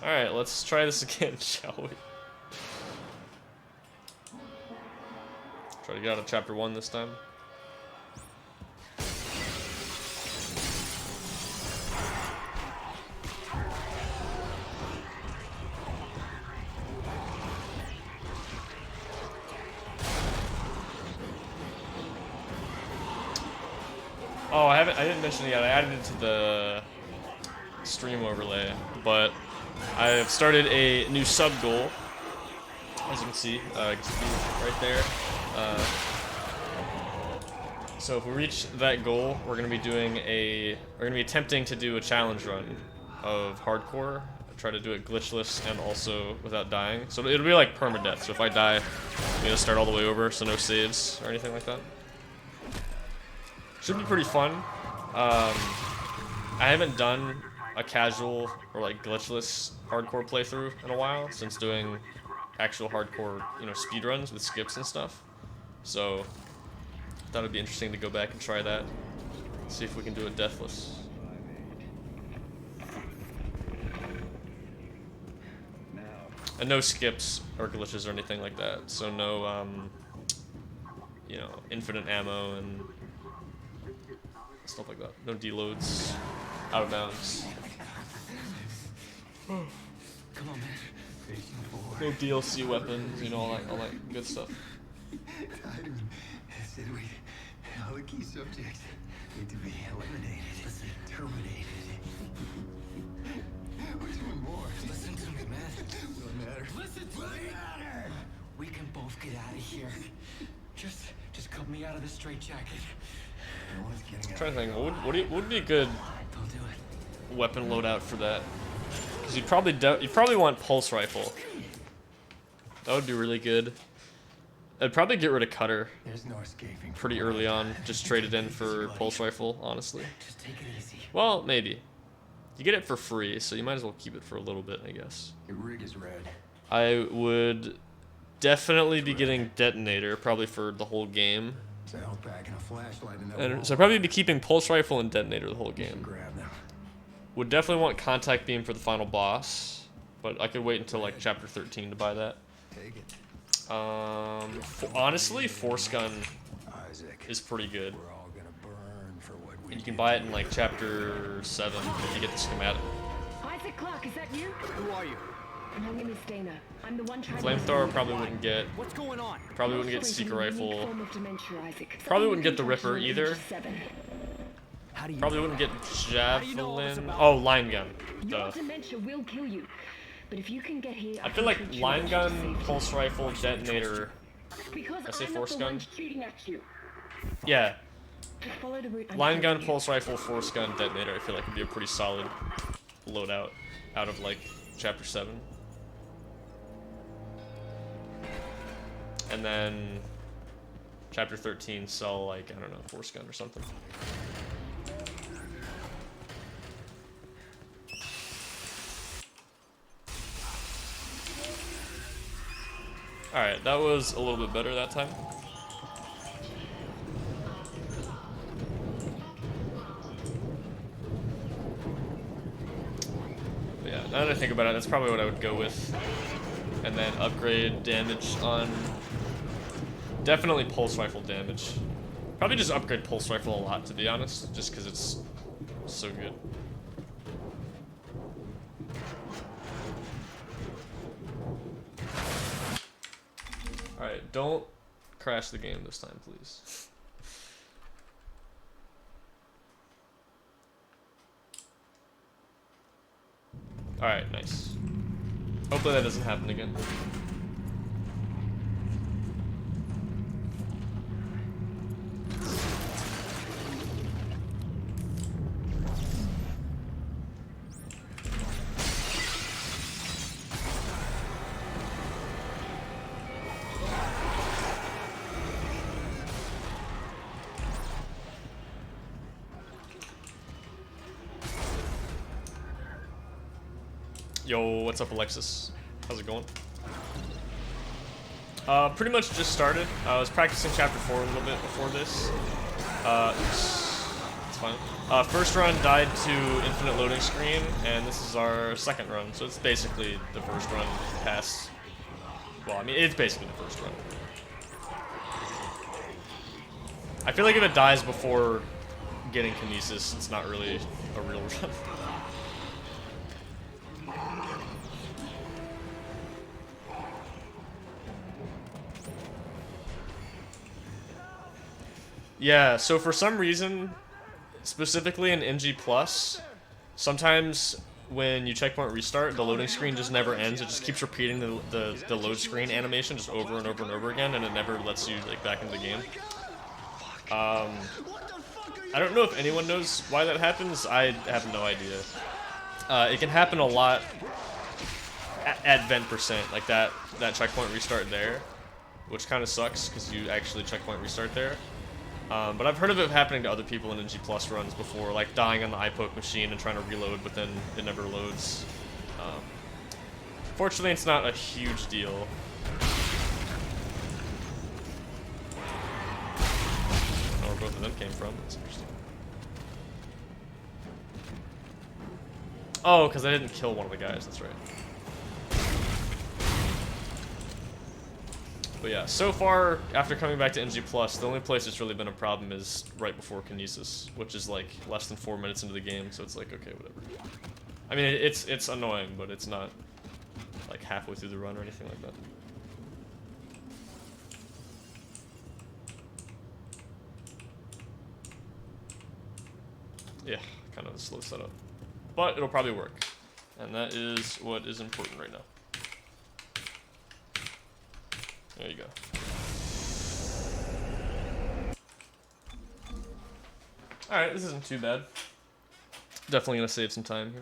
Alright, let's try this again, shall we? Try to get out of chapter 1 this time. Oh, I didn't mention it yet. I added it to the stream overlay, but I have started a new sub goal. As you can see right there. So if we reach that goal, we're gonna be attempting to do a challenge run of hardcore. Try to do it glitchless and also without dying. So it'll be like permadeath. So if I die, I'm gonna start all the way over, so no saves or anything like that. Should be pretty fun. I haven't done a casual or like glitchless hardcore playthrough in a while since doing actual hardcore, you know, speedruns with skips and stuff. So I thought it'd be interesting to go back and try that. See if we can do it deathless. And no skips or glitches or anything like that. So no, you know, infinite ammo and stuff like that. No deloads, out of bounds. Come on, man. No DLC weapons, you know, all that good stuff. All the key subjects need to be eliminated, terminated. We're doing more. Listen to me, man. Don't matter. Listen to me. We can both get out of here. Just cut me out of the straitjacket. No one's getting out. I'm trying to think, what would be a good Don't do it. weapon loadout for that? Because you'd probably want pulse rifle. That would be really good. I'd probably get rid of cutter There's no escaping. pretty early on. Just trade it in for pulse rifle, honestly. Just take it easy. Well, maybe. You get it for free, so you might as well keep it for a little bit, I guess. Your rig is red. I would definitely be getting detonator, probably for the whole game. It's a health pack and a flashlight in that And wall. so I'd probably be keeping pulse rifle and detonator the whole game. Grab them. Would definitely want contact beam for the final boss, but I could wait until like chapter 13 to buy that. Take it. Honestly, force gun Isaac. is pretty good. We're all gonna burn for what we And you can did buy it to in like chapter 7 if you get the schematic. Isaac Clarke, is that you? Who are you? My name is Dana. I'm the one trying Flamethrower probably wouldn't get. What's going on? Probably wouldn't get seeker Unique rifle. form of dementia, Isaac. Probably wouldn't get the Something Ripper you can either. catch on age 7. How do you Probably know? wouldn't get do you know all this javelin. about- Oh, line gun. Your Duh. dementia will kill you. But if you can get here, I feel like line gun, pulse rifle, detonator. Because I say I'm force not the gun? one shooting at you. Yeah, Just follow the route I'm line gun, taking you. pulse rifle, force gun, detonator. I feel like would be a pretty solid loadout out of like chapter 7. And then chapter 13 sell like, I don't know, force gun or something. Alright, that was a little bit better that time. But yeah, now that I think about it, that's probably what I would go with. And then upgrade damage on... Definitely pulse rifle damage. Probably just upgrade pulse rifle a lot, to be honest, just because it's so good. Alright, don't crash the game this time, please. Alright, nice. Hopefully that doesn't happen again. Yo, what's up, Alexis? How's it going? Pretty much just started. I was practicing chapter 4 a little bit before this. Oops. It's fine. First run died to infinite loading screen, and this is our second run, so it's basically the first run past. Well, I mean, it's basically the first run. I feel like if it dies before getting Kinesis, it's not really a real run. Yeah, so for some reason, specifically in NG+, sometimes when you checkpoint restart, the loading screen just never ends. It just keeps repeating the load screen animation just over and over and over again, and it never lets you like back into the game. I don't know if anyone knows why that happens. I have no idea. It can happen a lot at vent %, like that checkpoint restart there, which kind of sucks because you actually checkpoint restart there. But I've heard of it happening to other people in NG Plus runs before, like dying on the iPoke machine and trying to reload, but then it never loads. Fortunately, it's not a huge deal. I don't know where both of them came from. That's interesting. Oh, because I didn't kill one of the guys. That's right. But yeah, so far, after coming back to NG+, the only place it's really been a problem is right before Kinesis, which is like less than 4 minutes into the game, so it's like, okay, whatever. I mean, it's annoying, but it's not like halfway through the run or anything like that. Yeah, kind of a slow setup. But it'll probably work. And that is what is important right now. There you go. Alright, this isn't too bad. Definitely gonna save some time here.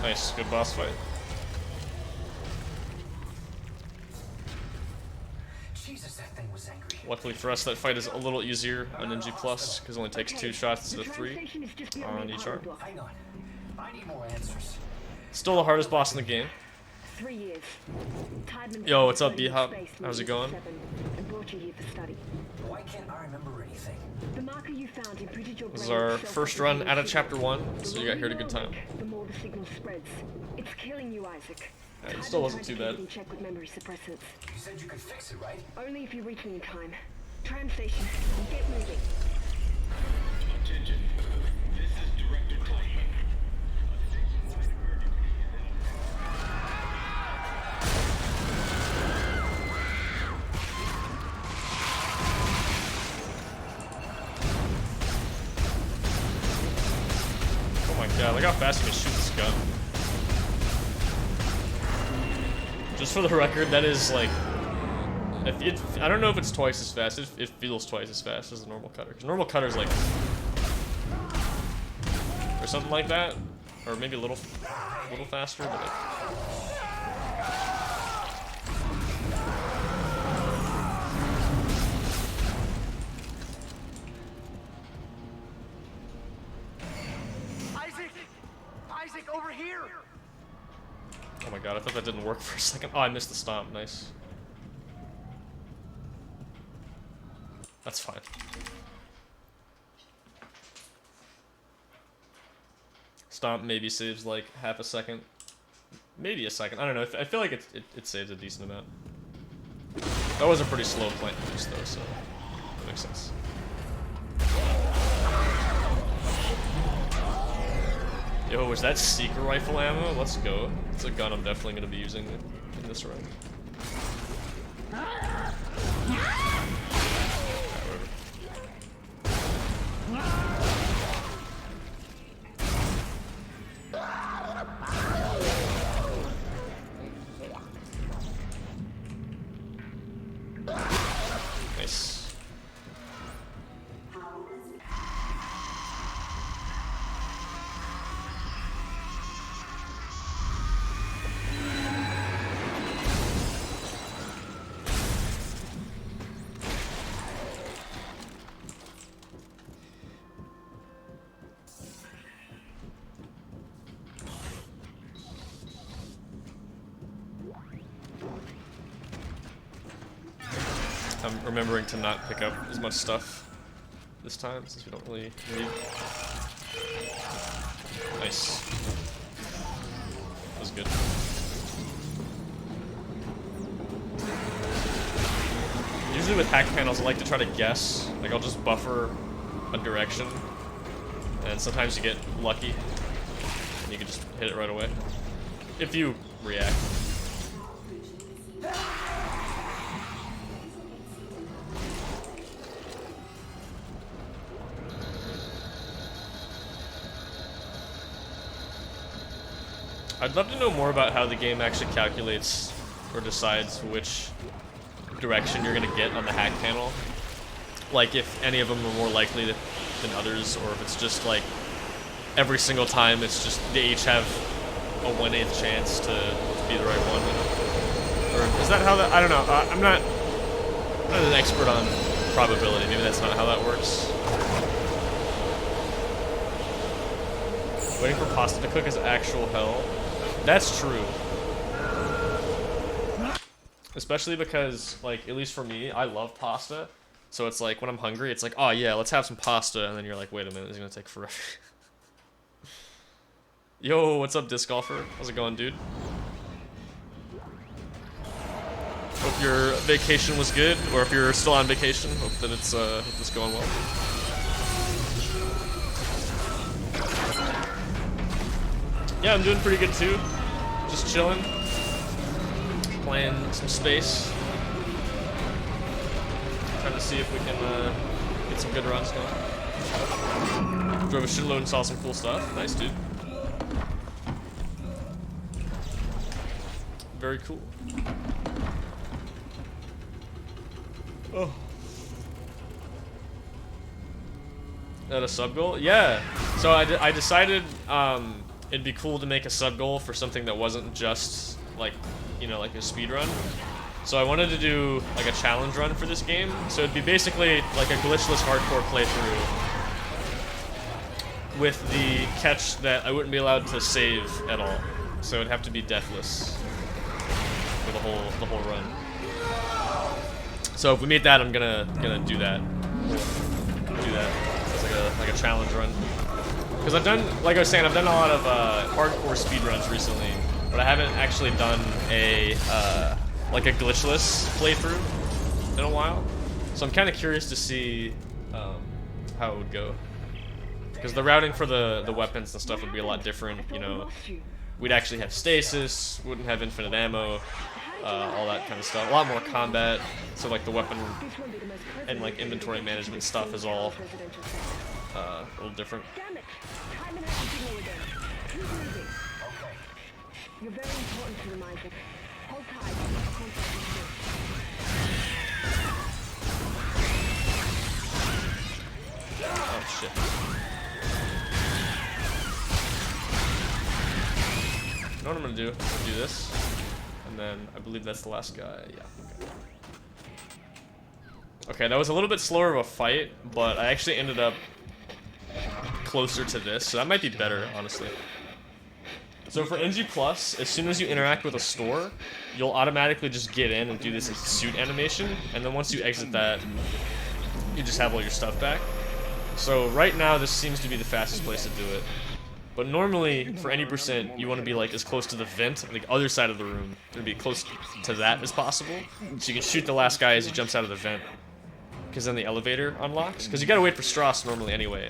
Nice, good boss fight. Jesus, that thing was angry. Luckily for us, that fight is a little easier on NG+, because it only takes 2 shots instead of 3 on each arm. Hang on. I need more answers. Still the hardest boss in the game. 3 years. Yo, what's up, B-Hop? How's it going? And brought you here for study. Why can't I remember anything? The marker you found imprinted your This is brain our with first self-replicating run out of signals. Chapter 1, The so you longer got here to you're good time. awake, the more the signal spreads. It's killing you, Isaac. Alright, it still wasn't too bad. In check with memory suppressants. You said you could fix it, right? Only if you reach me in time. Tram station. Get moving. Attention. This is Director Titan. Oh my god, look how fast you can shoot this gun. Just for the record, that is like... I don't know if it's twice as fast. It feels twice as fast as a normal cutter. 'Cause normal cutter's like... or something like that. Or maybe a little faster, but... Isaac, over here! Oh my god, I thought that didn't work for a second. Oh, I missed the stomp. Nice. That's fine. Stomp maybe saves like half a second. Maybe a second. I don't know. I feel like it saves a decent amount. That was a pretty slow plant boost though, so that makes sense. Yo, is that Seeker rifle ammo? Let's go. It's a gun I'm definitely going to be using in this run. Nice. I'm remembering to not pick up as much stuff this time since we don't really need. Nice. That was good. Usually with hack panels, I like to try to guess. Like I'll just buffer a direction, and sometimes you get lucky, and you can just hit it right away if you react. I'd love to know more about how the game actually calculates or decides which direction you're gonna get on the hack panel. Like if any of them are more likely than others, or if it's just like every single time it's just they each have a 1/8 chance to be the right one. Or is that how that? I don't know. I'm not an expert on probability. Maybe that's not how that works. Waiting for pasta to cook is actual hell. That's true. Especially because, like, at least for me, I love pasta. So it's like, when I'm hungry, it's like, oh yeah, let's have some pasta. And then you're like, wait a minute, this is gonna take forever. Yo, what's up, Disc Golfer? How's it going, dude? Hope your vacation was good, or if you're still on vacation, hope that it's going well. Yeah, I'm doing pretty good too. Just chilling, playing some space, trying to see if we can get some good runs going. Drove a shitload and saw some cool stuff. Nice, dude. Very cool. Oh. That a sub goal? Yeah. So I decided it'd be cool to make a sub goal for something that wasn't just like, you know, like a speed run. So I wanted to do like a challenge run for this game. So it'd be basically like a glitchless hardcore playthrough with the catch that I wouldn't be allowed to save at all. So it'd have to be deathless for the whole run. So if we meet that, I'm gonna do that. Do that as like a challenge run. Because I've done, like I was saying, I've done a lot of hardcore speedruns recently, but I haven't actually done a like a glitchless playthrough in a while. So I'm kind of curious to see how it would go. Because the routing for the weapons and stuff would be a lot different. You know, we'd actually have stasis, wouldn't have infinite ammo, all that kind of stuff. A lot more combat. So like the weapon and like inventory management stuff is all a little different. You're very important to them, Isaac. Hold tight. Oh shit. You know what I'm gonna do? I'm gonna do this. And then I believe that's the last guy. Yeah, okay. Okay, that was a little bit slower of a fight, but I actually ended up closer to this, so that might be better, honestly. So for NG+, as soon as you interact with a store, you'll automatically just get in and do this suit animation, and then once you exit that, you just have all your stuff back. So right now, this seems to be the fastest place to do it. But normally, for any percent, you want to be like as close to the vent, like the other side of the room, and be close to that as possible, so you can shoot the last guy as he jumps out of the vent. Because then the elevator unlocks. Because you gotta wait for Strauss normally anyway.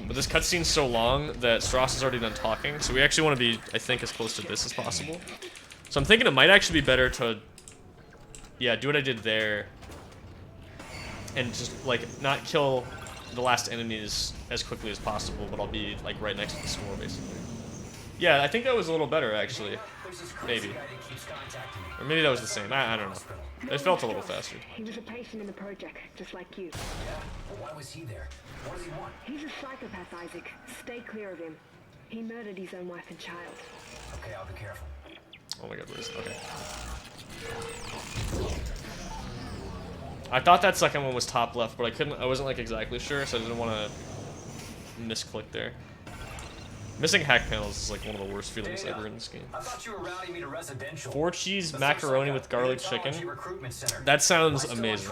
But this cutscene's so long that Strauss has already done talking, so we actually want to be, I think, as close to this as possible. So I'm thinking it might actually be better to, yeah, do what I did there, and just like not kill the last enemies as quickly as possible, but I'll be like right next to the store basically. Yeah, I think that was a little better actually. Maybe. Or maybe that was the same. I don't know. It felt a little faster. He was a patient in the project, just like you. Yeah? Well, why was he there? What does he want? He's a psychopath, Isaac. Stay clear of him. He murdered his own wife and child. Okay, I'll be careful. Oh my god, where is it? Okay. I thought that second one was top left, but I wasn't like exactly sure, so I didn't want to misclick there. Missing hack panels is like one of the worst feelings ever in this game. I thought you were routing me to residential. 4 cheese macaroni with garlic chicken. That sounds amazing.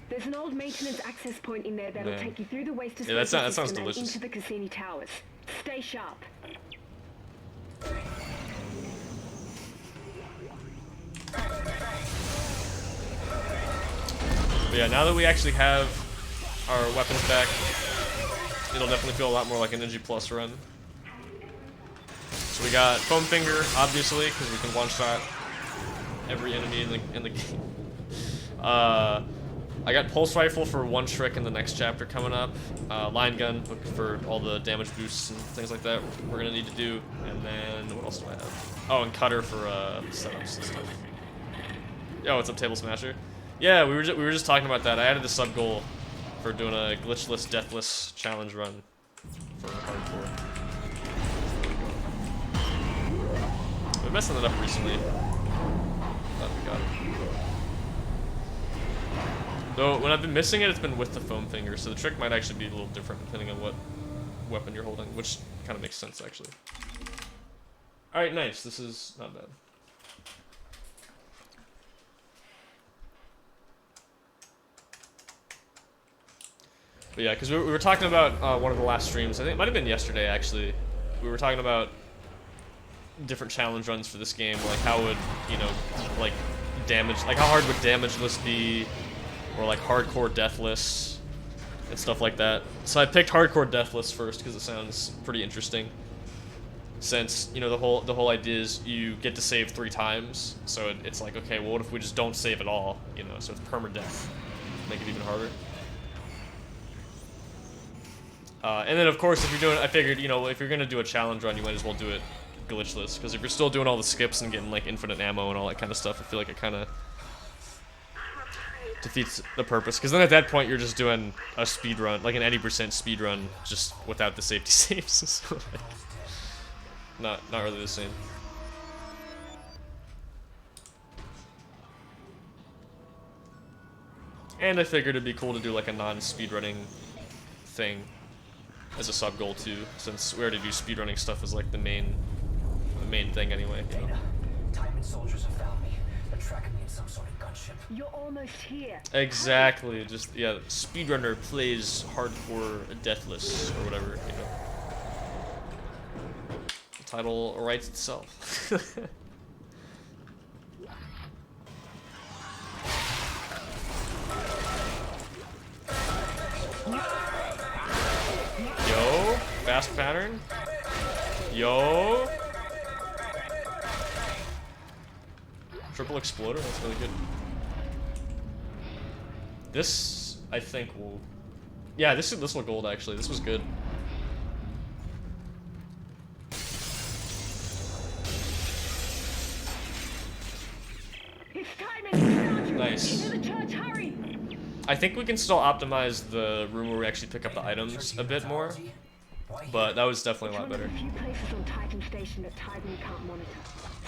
There's an old maintenance access point in there that'll Man. take you through the waste Yeah, that disposal sounds system and delicious. into the Cassini Towers. Stay sharp. But yeah, now that we actually have our weapons back, it'll definitely feel a lot more like an Energy Plus run. So we got Foam Finger, obviously, because we can one-shot every enemy in the game. I got Pulse Rifle for one trick in the next chapter coming up. Line Gun for all the damage boosts and things like that we're gonna need to do. And then what else do I have? Oh, and Cutter for setups and stuff. Yo, what's up, Table Smasher? Yeah, we were just talking about that. I added the sub goal for doing a glitchless, deathless challenge run for hardcore. We've been messing it up recently. Glad we got it. Though when I've been missing it, it's been with the Foam Finger, so the trick might actually be a little different depending on what weapon you're holding, which kind of makes sense actually. All right, nice. This is not bad. But yeah, because we were talking about one of the last streams. I think it might have been yesterday, actually. We were talking about different challenge runs for this game. Like, how would, you know, like, damage... Like, how hard would damageless be? Or, like, hardcore deathless? And stuff like that. So I picked hardcore deathless first because it sounds pretty interesting. Since, you know, the whole idea is you get to save 3 times. So it's like, okay, well, what if we just don't save at all? You know, so it's permadeath. Make it even harder. And then, of course, if you're doing, I figured, you know, if you're gonna do a challenge run, you might as well do it glitchless. Because if you're still doing all the skips and getting like infinite ammo and all that kind of stuff, I feel like it kind of defeats the purpose. Because then at that point, you're just doing a speed run, like an 80% speed run, just without the safety saves. So, not really the same. And I figured it'd be cool to do like a non-speedrunning thing as a sub goal too, since we already do speedrunning stuff as like the main thing anyway. You know? Data. Timon soldiers have found me. They're tracking me in some sort of gunship. You're almost here. Exactly. Just yeah, speedrunner plays hardcore deathless or whatever. You know. The title writes itself. Yo, fast pattern. Yo. Triple exploder, that's really good. This, I think, will... Yeah, this will gold, actually. This was good. It's timing. Nice. Into the church, hurry. I think we can still optimize the room where we actually pick up the items a bit more, but that was definitely a lot better. A few places on Titan Station that Titan can't monitor.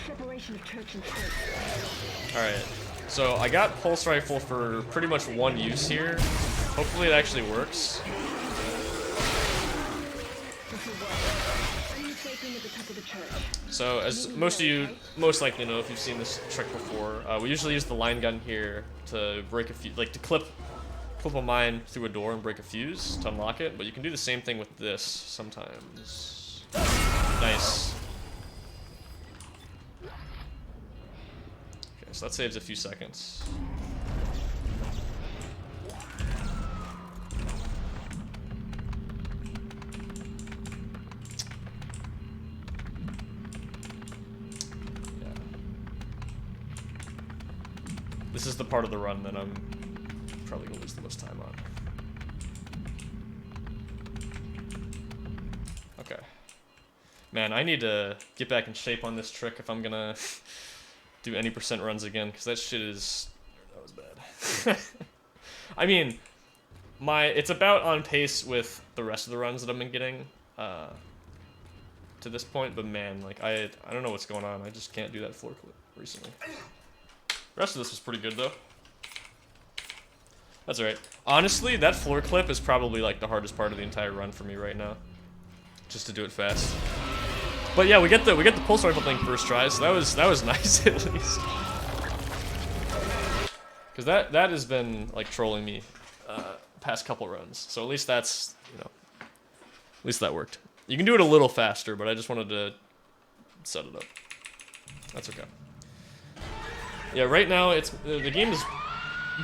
Separation of church and state. Alright, so I got Pulse Rifle for pretty much one use here. Hopefully it actually works. So, as most of you most likely know if you've seen this trick before, we usually use the line gun here to break a fuse, like to clip a mine through a door and break a fuse to unlock it, but you can do the same thing with this sometimes. Nice. Okay, so that saves a few seconds. This is the part of the run that I'm probably gonna lose the most time on. Okay. Man, I need to get back in shape on this trick if I'm gonna do any percent runs again, because that shit is... That was bad. I mean, it's about on pace with the rest of the runs that I've been getting to this point, but man, like, I don't know what's going on. I just can't do that floor clip recently. The rest of this was pretty good, though. That's alright. Honestly, that floor clip is probably, like, the hardest part of the entire run for me right now. just to do it fast. But yeah, we get the pulse rifle thing first try, so that was nice at least. Because that has been like trolling me past couple runs. So at least that's, you know, at least that worked. You can do it a little faster, but I just wanted to set it up. That's okay. Yeah, right now the game is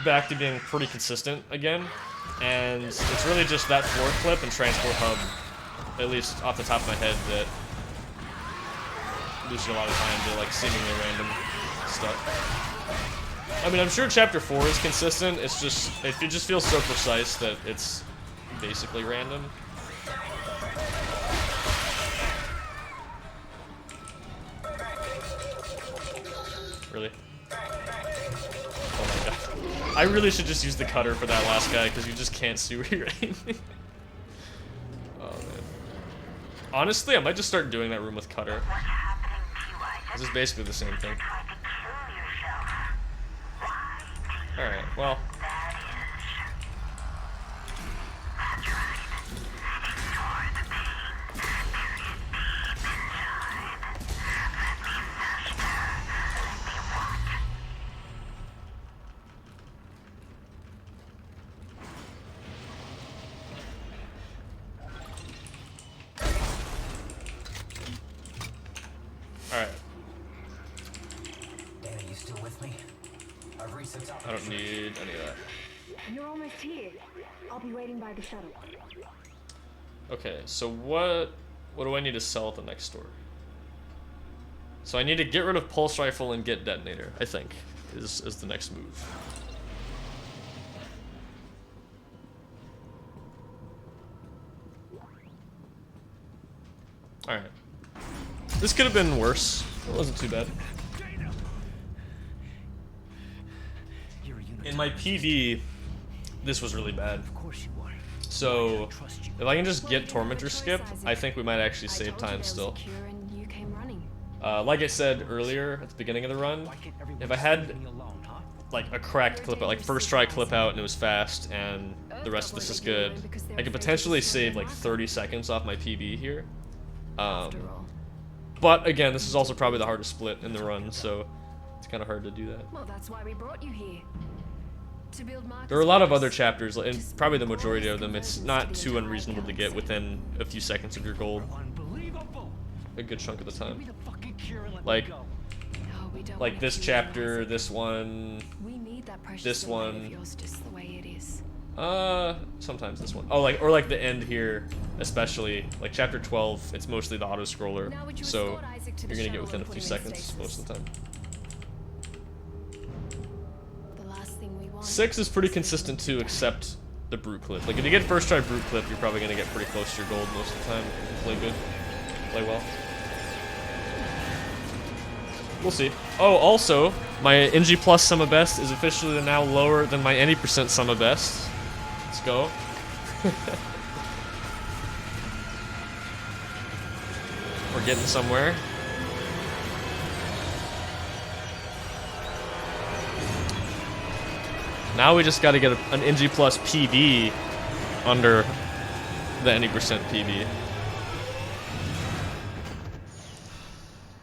back to being pretty consistent again, and it's really just that floor clip and transport hub, at least off the top of my head, that losing a lot of time to like seemingly random stuff. I mean, I'm sure Chapter 4 is consistent. It's just it just feels so precise that it's basically random. Really? Oh my god. I really should just use the cutter for that last guy because you just can't see where you're aiming. Oh man. Honestly, I might just start doing that room with cutter. This is basically the same thing. Alright, well. Alright. Dan, are you still with me? I've reset top. I don't need any of that. You're almost here. I'll be waiting by the shuttle. Okay, so what do I need to sell at the next store? So I need to get rid of pulse rifle and get detonator, I think, is the next move. Alright. This could have been worse. It wasn't too bad. In my PV, this was really bad. Of course you are. So, if I can just get Tormentor skip, I think we might actually save time still. Like I said earlier at the beginning of the run, if I had like a cracked clip out, like first try clip out and it was fast and the rest of this is good, I could potentially save like 30 seconds off my PB here. But again, this is also probably the hardest split in the run, so it's kind of hard to do that. Well, that's why we brought you here. To build there are a lot of other chapters, and probably the majority of them, it's not too unreasonable to get within a few seconds of your gold. A good chunk of the time. Like this chapter, this one, this one. Sometimes this one. Oh, or like the end here, especially like chapter 12. It's mostly the auto scroller, so you're gonna get within a few seconds most of the time. 6 is pretty consistent too, except the brute clip. Like if you get first try brute clip, you're probably gonna get pretty close to your gold most of the time. Play good, play well. We'll see. Oh, also, my NG plus sum of best is officially now lower than my any percent sum of best. Let's go. We're getting somewhere. Now we just got to get an NG plus PB under the any percent PB.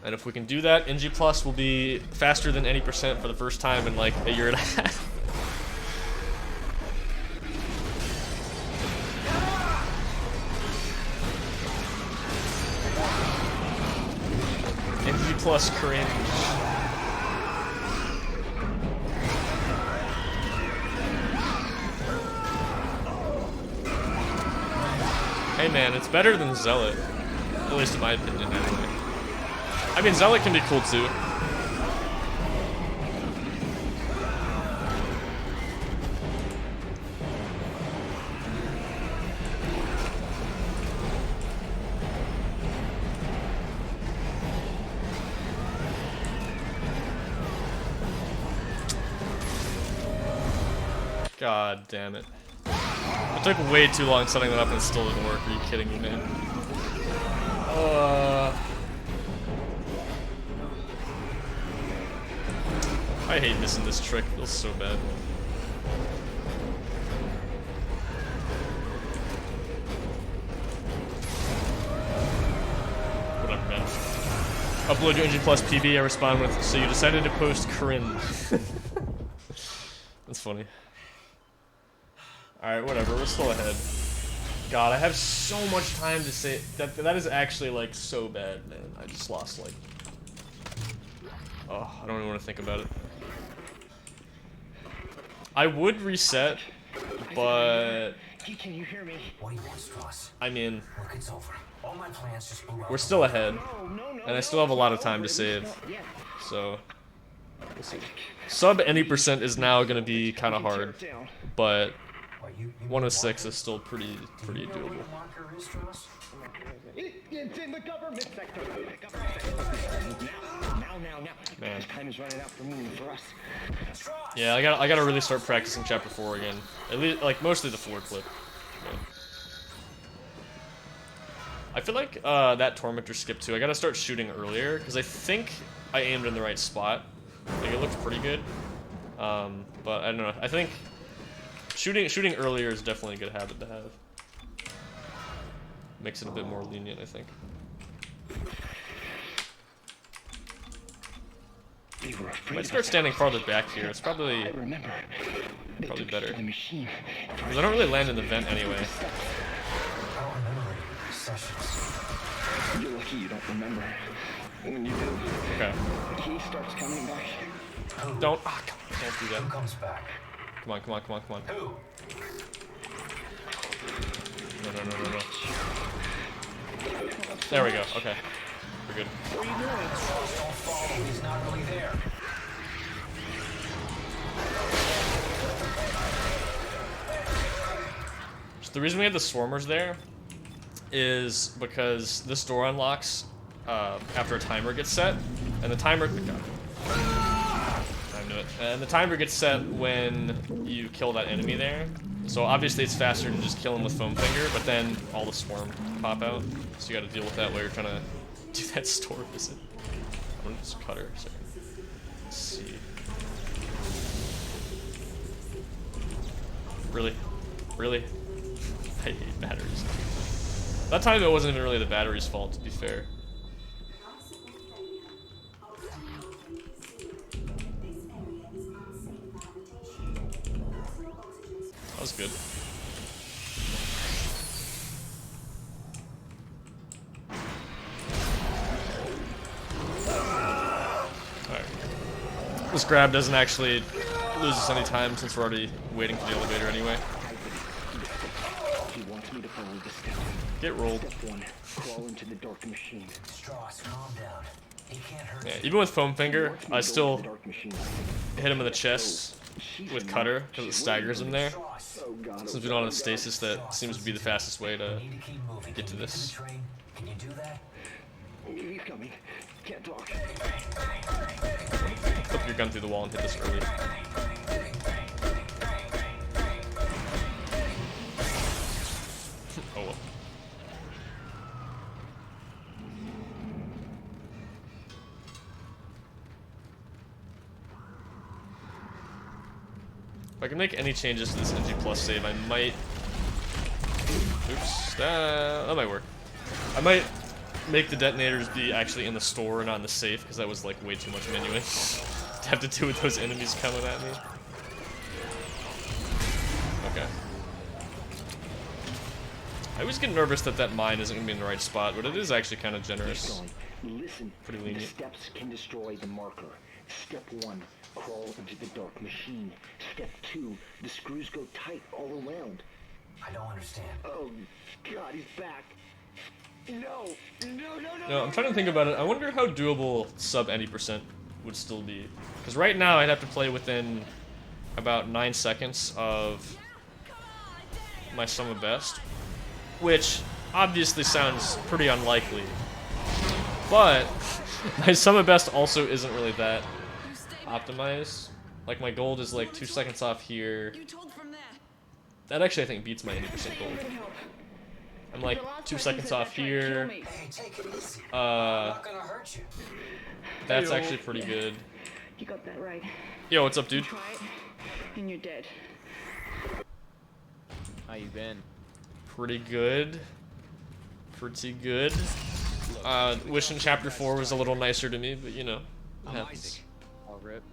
And if we can do that, NG plus will be faster than any percent for the first time in like a year and a half. NG plus cringe. Hey man, it's better than Zealot. At least in my opinion, anyway. I mean, Zealot can be cool too. God damn it. It took way too long setting that up and it still didn't work. Are you kidding me, man? I hate missing this trick. It feels so bad. Upload your NG Plus PB, I respond with, so you decided to post cringe. That's funny. Alright, whatever, we're still ahead. God, I have so much time to say that is actually like so bad, man. I just lost like oh, I don't even want to think about it. I would reset, but Can you hear me? What do you want, Strauss? I mean, Look, it's over. All my plans just blew up. we're still ahead, No, and I still have a lot of time to save. So we'll see. Sub any % is now gonna be kind of hard, but 106 is still pretty doable. Marker is, Strauss? It's in the government sector. Now. Man. Time is running out for me and for us. Yeah, I gotta really start practicing chapter 4 again. At least like mostly the floor clip. Yeah. I feel like that Tormentor skip too. I gotta start shooting earlier because I think I aimed in the right spot. Like it looked pretty good. But I don't know. I think shooting earlier is definitely a good habit to have. Makes it a bit more lenient, I think. I might start standing farther back here. It's probably better. Because I don't really land in the vent anyway. You're lucky you don't remember. When you do, Okay. he starts coming back. Don't do that. Who comes back? Come on. Who? No. There we go. Okay. We're good. Strauss, don't follow. He's not really there. So the reason we have the swarmers there is because this door unlocks after a timer gets set, and the timer. I knew it. And the timer gets set when you kill that enemy there. So obviously it's faster to just kill him with Foam Finger, but then all the swarm pop out. So you got to deal with that while you're trying to do that store visit. I'm gonna just cut her. Sorry. Let's see. Really? I hate batteries. That time it wasn't even really the battery's fault, to be fair. That was good. Alright. This grab doesn't actually lose us any time since we're already waiting for the elevator anyway. He wants me to follow the steps. Get rolled. Step 1, crawl into the dark machine. Strauss, calm down. He can't hurt Yeah, you. even with Foam Finger, I still Dark machine. hit him in the chest with Cutter because it staggers him there. Strauss, Oh God. Since we don't have stasis, that seems to be the fastest way to you need to keep moving. get to Can you this. the train? Can you do that? He's coming. Can't talk. Flip your gun through the wall and hit this early. Oh well. If I can make any changes to this NG Plus save, I might... Oops, that might work. I might make the detonators be actually in the store and not in the safe, because that was like way too much menuing to have to do with those enemies coming at me. Okay. I always get nervous that that mine isn't going to be in the right spot, but it is actually kind of generous. Listen. Pretty The lenient. steps can destroy the marker. Step 1, crawl into the dark machine. Step 2, the screws go tight all around. I don't understand. Oh God, he's back. No. No, I'm trying to think about it. I wonder how doable sub any % would still be. Because right now I'd have to play within about 9 seconds of my sum of best, which obviously sounds pretty unlikely. But my sum of best also isn't really that optimized. Like my gold is like 2 seconds off here. That actually I think beats my 80% gold. I'm like 2 seconds off here. Hey, take it easy. I'm not gonna hurt you. That's actually pretty good. You got that right. Yo, what's up, dude? Try it, and you're dead. How you been? Pretty good. Pretty good. Wishing Chapter 4 was a little nicer to me, but you know, it I'm happens. Isaac. I'll rip.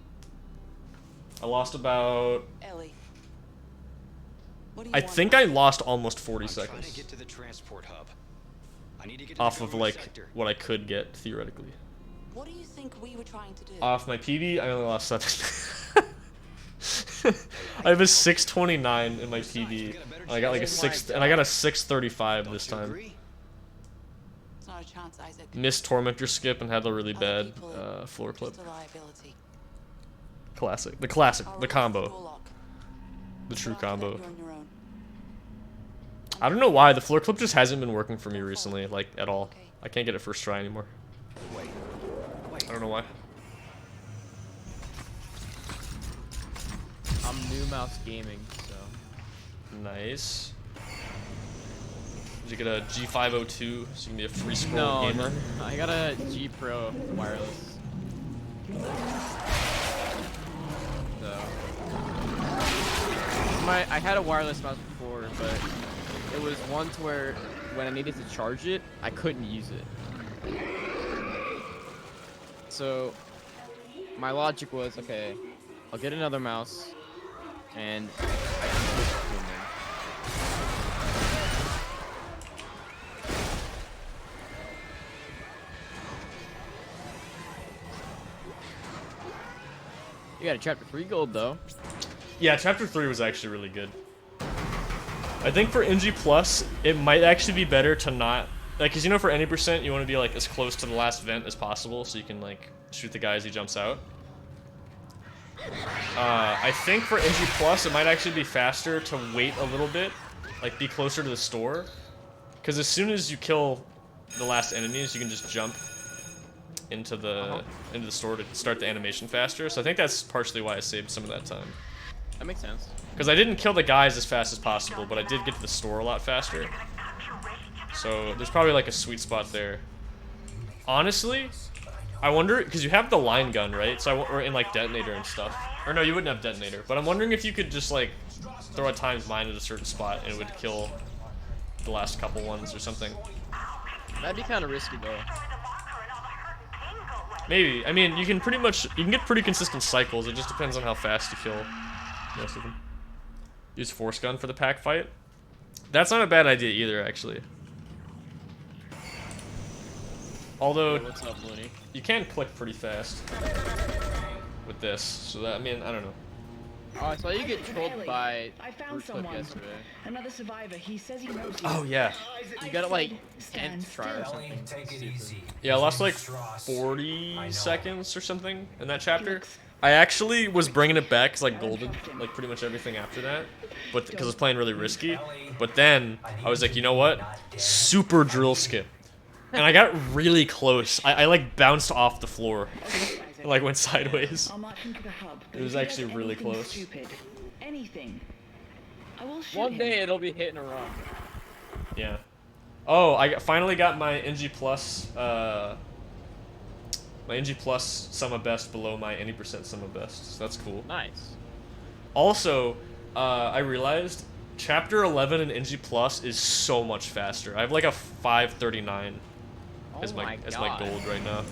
I lost about. Ellie. What do you I want? think I lost almost 40 I'm trying to seconds get to the transport hub. I need to get to off the of government like sector. what I could get theoretically. What do you think we were trying to do? Off my PB, I only lost 7. I have a 629 in my PB. I got like a 6, and I got a 635 this Don't you time. agree? It's not a chance, Isaac. Missed Tormentor skip and had a really Other bad people, floor clip. just a liability. Classic, the I'll combo, request Warlock. the true After that, combo. you're on your own. I don't know why the floor clip just hasn't been working for me recently, like at all. Okay. I can't get it first try anymore. Wait. I don't know why. I'm new mouse gaming, so. Nice. Did you get a G502 so you can be a free scroll No, gamer? no, I got a G Pro wireless. So. I had a wireless mouse before, but it was one to where when I needed to charge it, I couldn't use it. So my logic was, okay, I'll get another mouse, and I can switch between them. You got a chapter 3 gold though. Yeah, chapter 3 was actually really good. I think for NG Plus, it might actually be better to not, like, cause you know for any percent you want to be like as close to the last vent as possible, so you can like shoot the guy as he jumps out. I think for NG Plus, it might actually be faster to wait a little bit, like be closer to the store, cause as soon as you kill the last enemies, you can just jump into the store to start the animation faster. So I think that's partially why I saved some of that time. That makes sense. Because I didn't kill the guys as fast as possible, but I did get to the store a lot faster. So there's probably like a sweet spot there. Honestly, I wonder, because you have the line gun, right? So or in like detonator and stuff. Or no, you wouldn't have detonator. But I'm wondering if you could just like throw a times mine at a certain spot and it would kill the last couple ones or something. That'd be kind of risky though. Maybe. I mean, you can get pretty consistent cycles. It just depends on how fast you kill most of them. Use force gun for the pack fight. That's not a bad idea either, actually. Although, What's up, Looney? you can click pretty fast with this. So that, I mean, I don't know. Oh, I saw you get trolled Ellie, by I found Brute Clip someone. yesterday. Another survivor. He says he knows you. Oh, yeah. You got it like Stand 10th try or still. Ellie, something. take it easy. Yeah, I lost like Strauss. 40 seconds or something in that chapter. Felix. I actually was bringing it back because I golded like pretty much everything after that, but because I was playing really risky. But then I was like, you know what? Super drill skip, and I got really close. I like bounced off the floor, Isaac. and, like went sideways. I'll march him to the hub. but It was if he does actually really anything close. Stupid, anything, I will shoot One him. day it'll be hit and a run. Yeah. Oh, finally got my NG Plus. My NG Plus sum of best below my any percent sum of best. So that's cool. Nice. Also, I realized Chapter 11 in NG Plus is so much faster. I have like a 539 as my gold right now.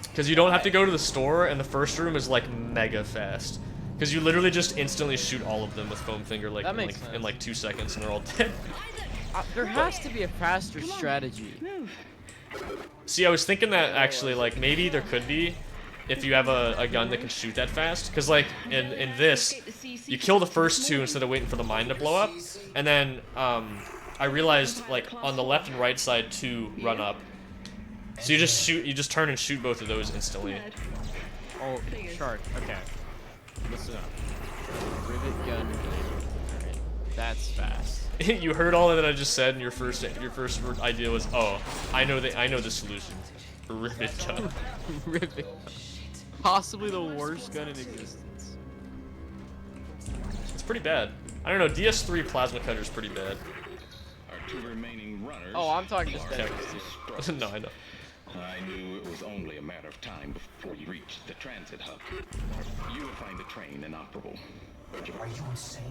Because you don't have to go to the store, and the first room is like mega fast. Because you literally just instantly shoot all of them with foam finger like, That makes sense. in like 2 seconds, and they're all dead. There has to be a faster strategy. Move. See, I was thinking that actually, like, maybe there could be if you have a gun that can shoot that fast. Because, like, in this, you kill the first two instead of waiting for the mine to blow up. And then, I realized, like, on the left and right side, two run up. So you just turn and shoot both of those instantly. Oh, shark. Okay. Listen up. Rivet gun. Alright. That's fast. You heard all that I just said, and your first idea was, oh, I know the solution. Rivet gun. Rivet. Possibly the worst gun in existence. It's pretty bad. I don't know. DS3 plasma cutter is pretty bad. Our two remaining runners. Oh, I'm talking just Okay. that. No, I know. I knew it was only a matter of time before you reached the transit hub. You would find the train inoperable. Are you insane?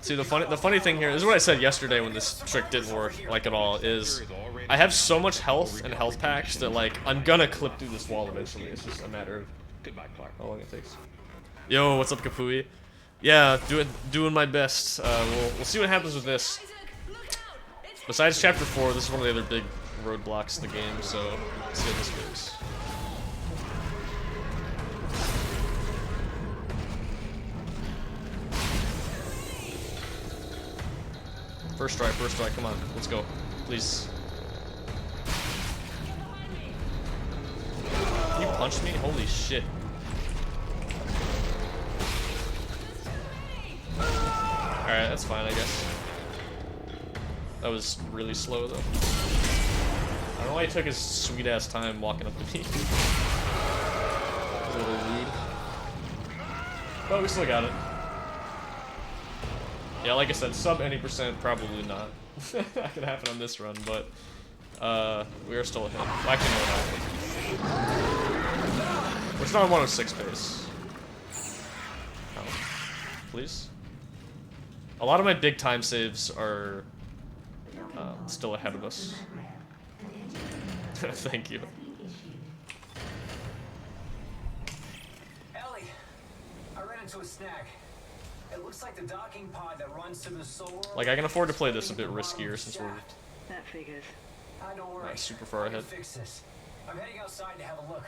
See, the funny thing here, this is what I said yesterday when this trick didn't work, like, at all, is I have so much health and health packs that, like, I'm gonna clip through this wall eventually. It's just a matter of Goodbye, Clark. how long it takes. Yo, what's up, Kapui? Yeah, doing my best. We'll see what happens with this. Besides Chapter 4, this is one of the other big roadblocks in the game, so let's see how this goes. First try, come on, let's go. Please. Can you punch me? Holy shit. Alright, that's fine, I guess. That was really slow, though. I don't know why he took his sweet-ass time walking up to me. A little rude. But we still got it. Yeah, like I said, sub any percent, probably not. That could happen on this run, but we are still ahead. Well, actually, no, we're not. We're still on 106 pace. Oh. Please? A lot of my big time saves are still ahead of us. Thank you. Ellie, I ran into a snag. It looks like the docking pod that runs to the solar. Like, I can afford to play this a bit riskier since we're That figures. Don't worry. super far I can ahead. fix this. I'm heading outside to have a look.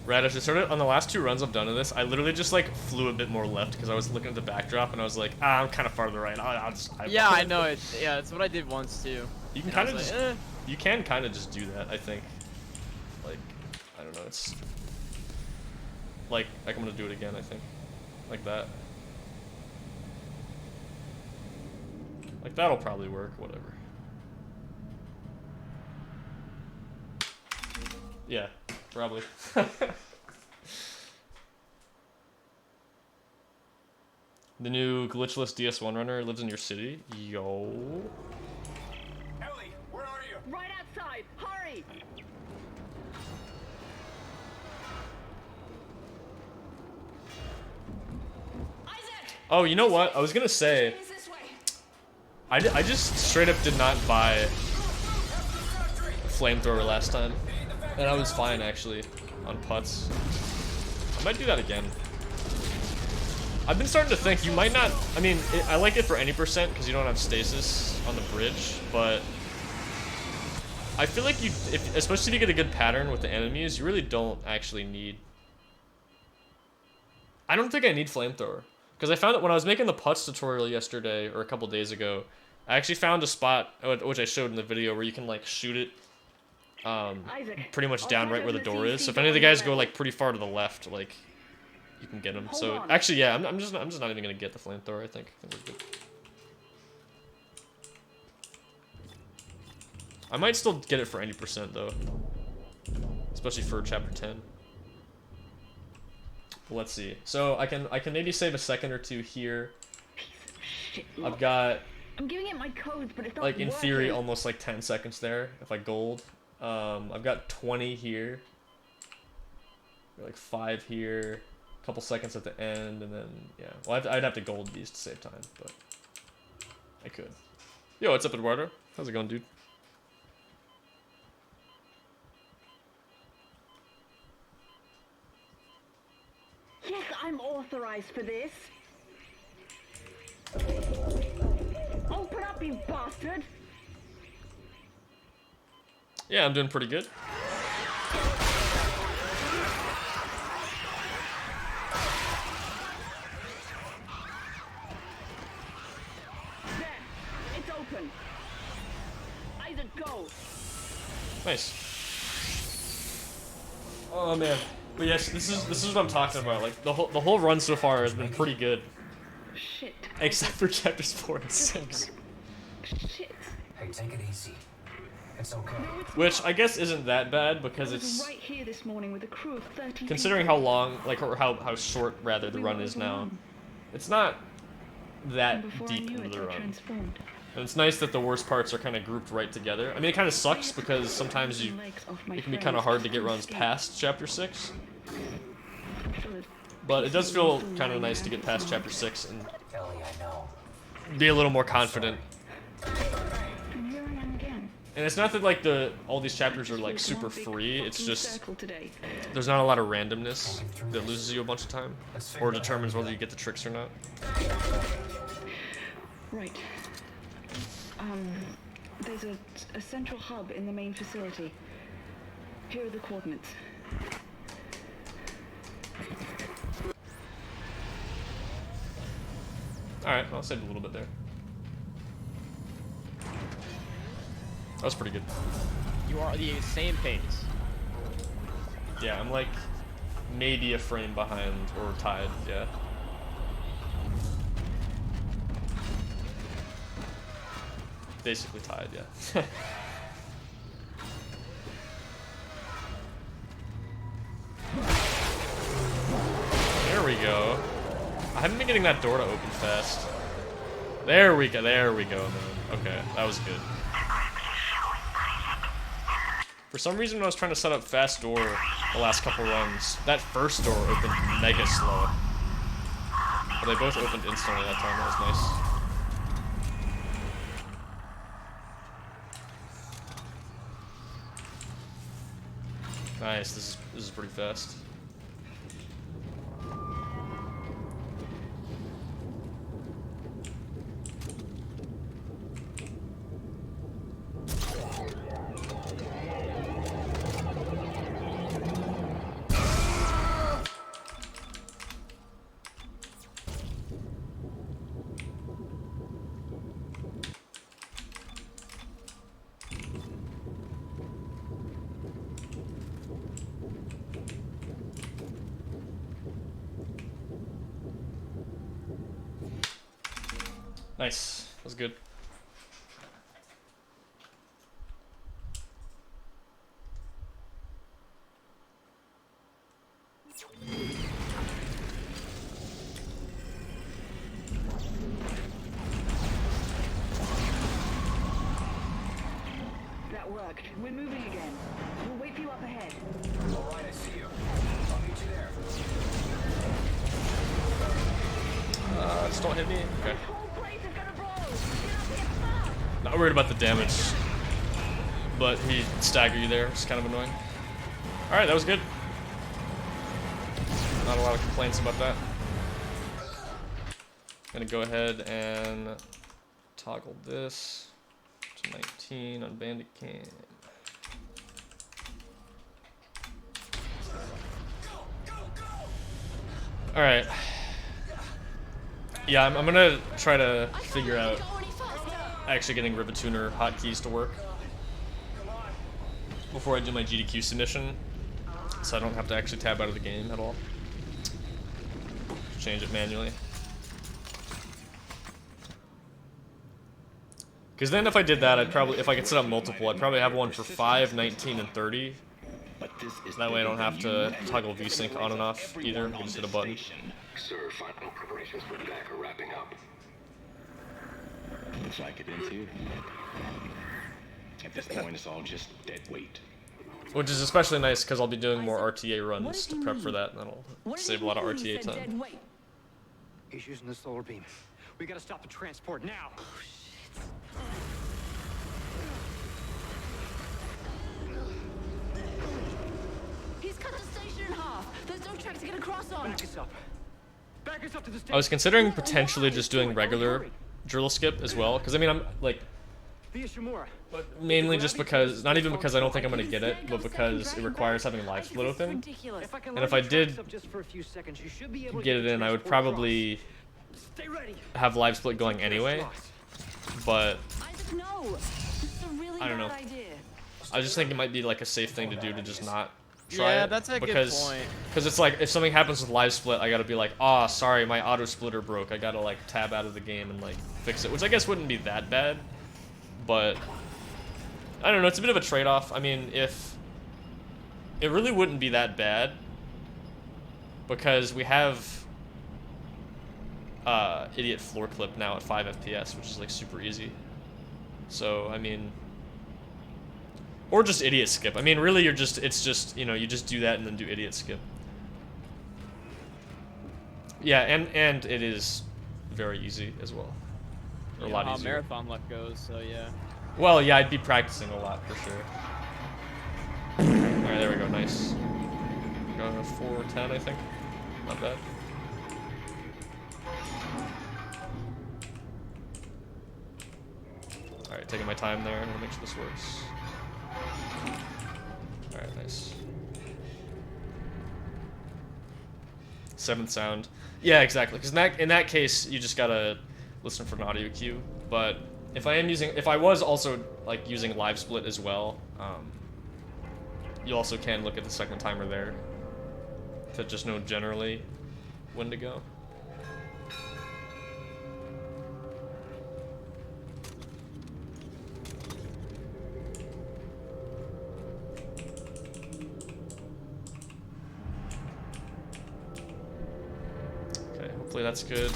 Radish, I started on the last 2 runs I've done of this. I literally just like flew a bit more left because I was looking at the backdrop and I was like, I'm kind of farther right. I'll just. Yeah, I know it. Yeah, it's what I did once too. You can And I kind of was just. like, eh. You can kind of just do that. I think. Like, I don't know. It's. Like I'm gonna do it again. I think. Like that. Like that'll probably work. Whatever. Yeah, probably. The new glitchless DS1 runner lives in your city. Yo. Ellie, where are you? Right outside! Hurry! Isaac! Oh, you know what? I was gonna say, Is this way? I just straight up did not buy flamethrower last time, and I was fine actually on putts. I might do that again. I've been starting to think you might not. I mean, I like it for any percent because you don't have stasis on the bridge, but I feel like you, especially if you get a good pattern with the enemies, you really don't actually need. I don't think I need flamethrower because I found that when I was making the putts tutorial yesterday or a couple days ago, I actually found a spot which I showed in the video where you can like shoot it pretty much down right where the door is. So if any of the guys go like pretty far to the left, like you can get them. So actually, yeah, I'm just not even gonna get the flamethrower. I think we're good. I might still get it for any percent though, especially for chapter 10. But let's see. So I can maybe save a second or two here. Shit, I've got I'm giving it my codes, but it's not like in theory working. almost like 10 seconds there if I gold. I've got 20 here, like 5 here, a couple seconds at the end, and then yeah. Well, I'd have to gold these to save time, but I could. Yo, what's up, Eduardo? How's it going, dude? Yes, I'm authorized for this. Open up, you bastard! Yeah, I'm doing pretty good. There, it's open. Isaac, go. Nice. Oh man. But yes, this is what I'm talking about. Like the whole run so far has been pretty good, Shit. except for chapters 4 and 6, Shit. Hey, take it easy. It's okay. which I guess isn't that bad because I was it's right here this morning with a crew of 30 considering how long, like or how short rather the run is now. It's not And that before I deep knew into it, the I run. transformed. And it's nice that the worst parts are kind of grouped right together. I mean, it kind of sucks because sometimes it can be kind of hard to get runs past Chapter 6. But it does feel kind of nice to get past Chapter 6 and Ellie, I know. be a little more confident. And here I am again. And it's not that like all these chapters are like super free, it's just Circle today. there's not a lot of randomness that loses you a bunch of time or determines whether you get the tricks or not. Right. There's a central hub in the main facility. Here are the coordinates. Alright, I'll save a little bit there. That was pretty good. You are the same pace. Yeah, I'm like maybe a frame behind or tied, yeah. Basically tied, yeah. There we go. I haven't been getting that door to open fast. There we go, man. Okay, that was good. For some reason, when I was trying to set up fast door the last couple runs, that first door opened mega slow. But they both opened instantly that time, that was nice. Nice, this is pretty fast. Nice, that was good. That worked. We're moving again. We'll wait for you up ahead. All right, I see you. I'll meet you there. Just don't hit me. Okay. This whole place is gonna blow. Get up here fast. Not worried about the damage, but he staggered you there. It's kind of annoying. All right, that was good. Not a lot of complaints about that. Gonna go ahead and toggle this to 19 on Bandit Cam. All right. Yeah, I'm gonna try to figure out actually getting Rivatuner hotkeys to work before I do my GDQ submission, so I don't have to actually tab out of the game at all. Change it manually. Because then if I did that, I'd probably, if I could set up multiple, I'd probably have one for 5, 19, and 30. That way I don't have to toggle VSync on and off either. I can just hit a button. Sir, final preparations for attack are wrapping up. Looks like it is here. At this point, it's all just dead weight. Which is especially nice because I'll be doing more RTA runs to prep for that, and that'll save a lot of RTA time. He's using the solar beam. We gotta stop the transport now. He's cut the station in half. There's no track to get across on. Back us up. Back us up to the station. I was considering potentially just doing regular drill skip as well, because I mean, I'm like, Via Shimura. mainly just because, not even because I don't think I'm going to get it, but because it requires having live split open. Ridiculous. And if I did Just for a few seconds, you should be able to get it in, I would probably Stay ready. have live split going anyway, but Isaac, no. This is a really I don't know. bad idea. I just think it might be like a safe thing to do to just not try Yeah, it. that's a good because, point. Because it's like, if something happens with live split, I gotta be like, oh, sorry, my auto splitter broke. I gotta like tab out of the game and like fix it, which I guess wouldn't be that bad, but I don't know, it's a bit of a trade-off. I mean, if it really wouldn't be that bad, because we have idiot floor clip now at 5 FPS, which is like super easy. So I mean, or just idiot skip. I mean, really, it's just, you know, you just do that and then do idiot skip. Yeah, and it is very easy as well. Or a lot how easier. marathon luck goes, so yeah. Well, yeah, I'd be practicing a lot for sure. Alright, there we go, nice. Going to 410, I think. Not bad. Alright, taking my time there. I want to make sure this works. Alright, nice. 7th sound. Yeah, exactly. Because in that case, you just gotta listen for an audio cue. But if I was also like using live split as well, you also can look at the second timer there to just know generally when to go. Okay, hopefully that's good.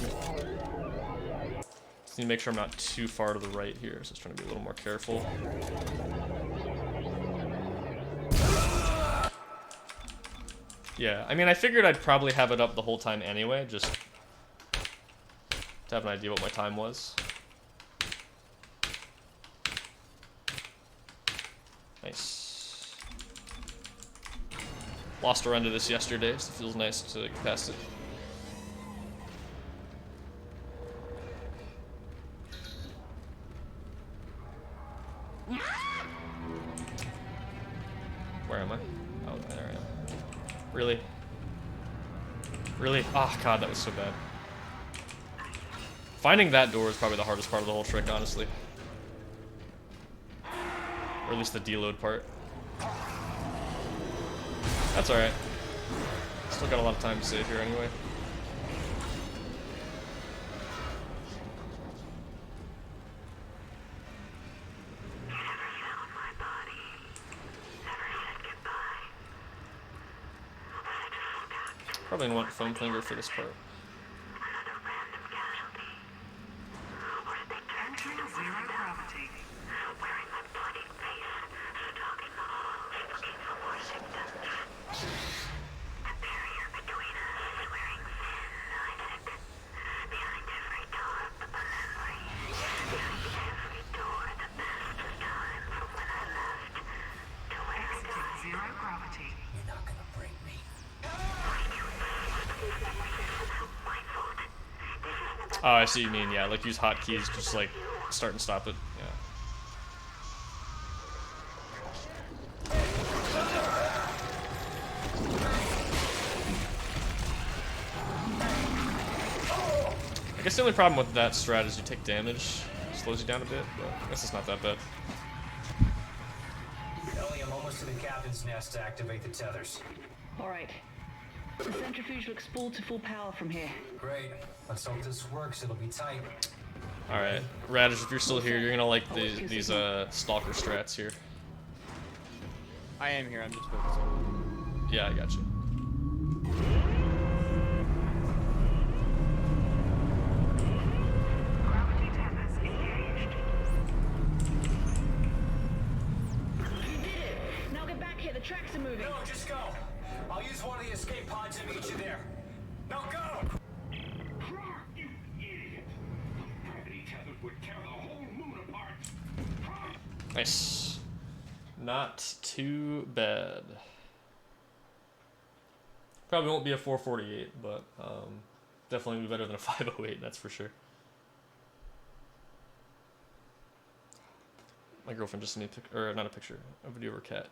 Just need to make sure I'm not too far to the right here, so just trying to be a little more careful. Yeah, I mean, I figured I'd probably have it up the whole time anyway, just to have an idea what my time was. Nice. Lost a run to this yesterday, so it feels nice to get past it. Where am I? Oh, there I am. Really? Really? Oh, God, that was so bad. Finding that door is probably the hardest part of the whole trick, honestly. Or at least the deload part. That's alright. Still got a lot of time to save here anyway. Probably gonna want foam finger for this part. Oh, I see what you mean, yeah, like use hotkeys, just like start and stop it, yeah. I guess the only problem with that strat is you take damage, slows you down a bit, but I guess it's not that bad. Ellie, I'm almost to the captain's nest to activate the tethers. Alright. The centrifuge looks spooled to full power from here. Great. Let's hope this works. It'll be tight. Alright, Radish, if you're still here, you're gonna like these stalker strats here. I am here, I'm just focusing. Yeah, I got you. Gravity tethers engaged. You did it! Now get back here, the tracks are moving. No, just go. I'll use one of the escape pods and meet you there. Now go! You idiot! Gravity tethers would tear the whole moon apart. Nice. Not too bad. Probably won't be a 448, but definitely be better than a 508, that's for sure. My girlfriend just sent me a or not a picture, a video of her cat.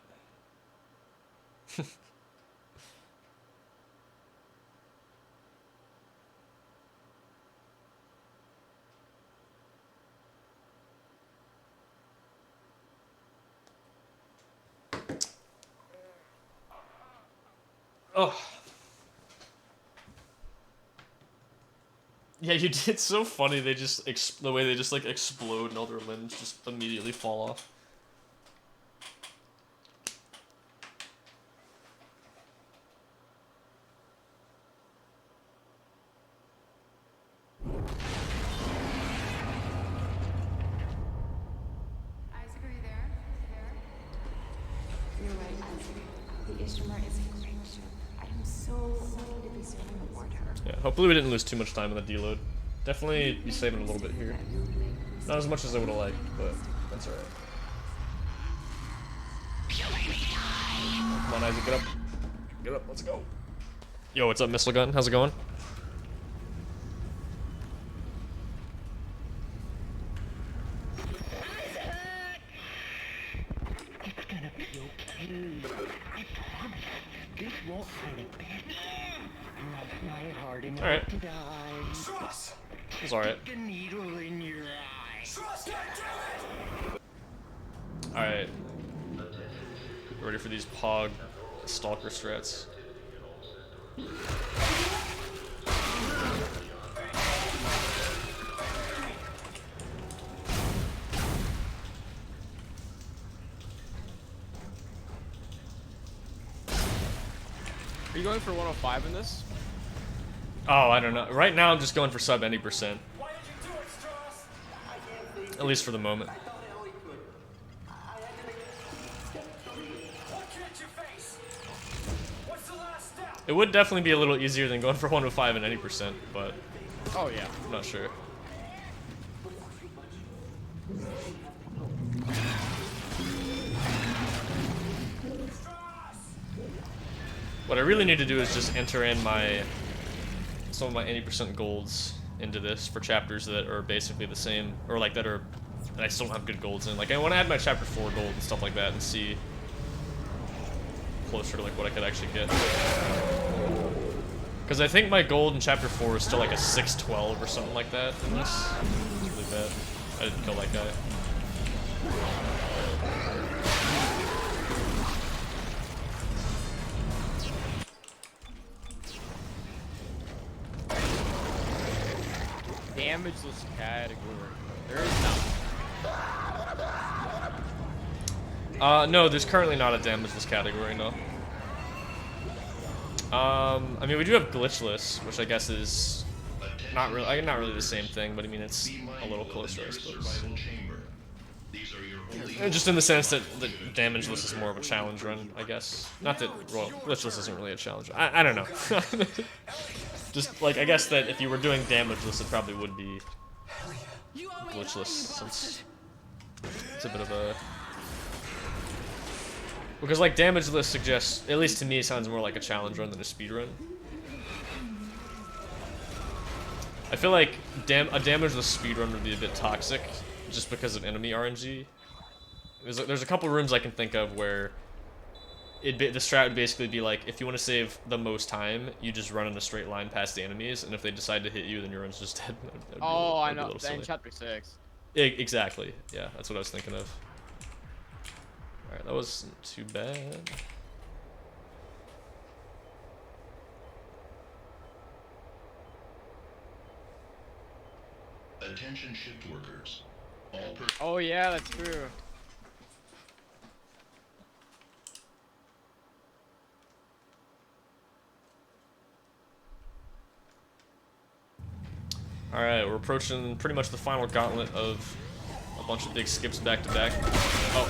Oh. Yeah, you did. It's so funny. They just the way they just like explode and all their limbs just immediately fall off. The Ishimar is a great ship. I am so lucky to be serving aboard her. Yeah, hopefully we didn't lose too much time on the deload. Definitely be saving a little bit here. Not as much as I would have liked, but that's alright. Come on, Isaac, get up. Get up, let's go. Yo, what's up, Missile Gun? How's it going? It's gonna be okay. I promise. This won't hurt a bit. Love my heart enough Alright. to die. Trust! It's alright. The needle in your eye. Trust, goddammit! Alright. Ready for these Pog Stalker strats. Are you going for 105 in this? Oh, I don't know. Right now I'm just going for sub any percent. Why did you do it, Strauss? I can't believe At least for the moment. I thought I only could. I had to make step 3. What can't you face? What's the last step? It would definitely be a little easier than going for 105 and any percent, but Oh yeah. I'm not sure. What I really need to do is just enter in some of my 80% golds into this for chapters that are basically the same, or like that I still don't have good golds in. Like I want to add my chapter 4 gold and stuff like that and see closer to like what I could actually get. Because I think my gold in chapter 4 is still like a 612 or something like that in this. It's really bad. I didn't kill that guy. Damageless category. There is none. No, there's currently not a damageless category, no. I mean, we do have glitchless, which I guess is not really the same thing, but I mean, it's a little closer, I suppose. Just in the sense that the damageless is more of a challenge run, I guess. Not that, well, glitchless isn't really a challenge. I don't know. Just, like, I guess that if you were doing damageless, it probably would be glitchless, since it's a bit of a... Because, like, damageless suggests, at least to me, it sounds more like a challenge run than a speed run. I feel like a damageless speedrun would be a bit toxic, just because of enemy RNG. There's a couple rooms I can think of where the strat would basically be like, if you want to save the most time, you just run in a straight line past the enemies, and if they decide to hit you, then your run's just dead. Oh, I know. In chapter 6. Exactly. Yeah, that's what I was thinking of. Alright, that wasn't too bad. Attention shift workers. Oh yeah, that's true. Alright, we're approaching pretty much the final gauntlet of a bunch of big skips back to back,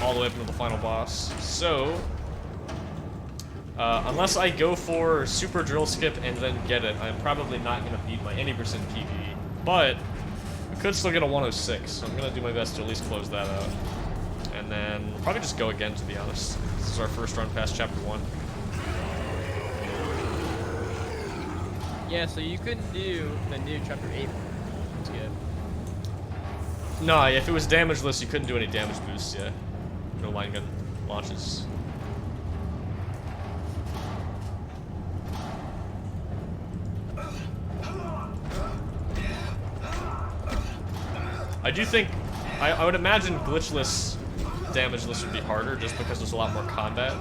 all the way up into the final boss. So, unless I go for super drill skip and then get it, I'm probably not going to beat my any percent PV, but we could still get a 106, so I'm going to do my best to at least close that out. And then we'll probably just go again, to be honest. This is our first run past chapter 1. Yeah, so you couldn't do the new chapter 8. That's good. No, if it was damageless, you couldn't do any damage boosts, yeah. No line gun launches. I do think, I would imagine glitchless damageless would be harder just because there's a lot more combat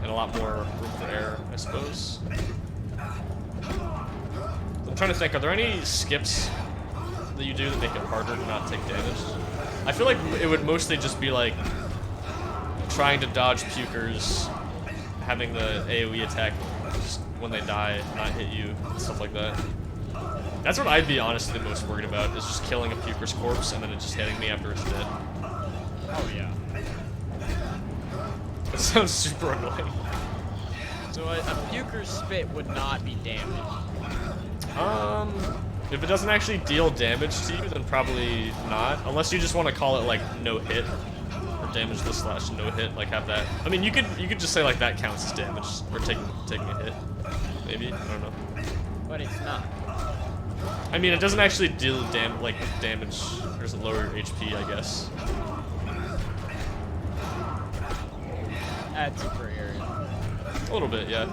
and a lot more room for error, I suppose. I'm trying to think, are there any skips that you do that make it harder to not take damage? I feel like it would mostly just be like trying to dodge pukers, having the AoE attack just when they die not hit you, and stuff like that. That's what I'd be honestly the most worried about, is just killing a puker's corpse and then it just hitting me after it's dead. Oh yeah. That sounds super annoying. So a puker's spit would not be damaged. If it doesn't actually deal damage to you, then probably not. Unless you just want to call it like no hit or damageless slash no hit, like have that. I mean, you could just say like that counts as damage or taking a hit. Maybe, I don't know. But it's not. I mean, it doesn't actually deal damage. There's a lower HP, I guess. Adds super area. A little bit, yeah.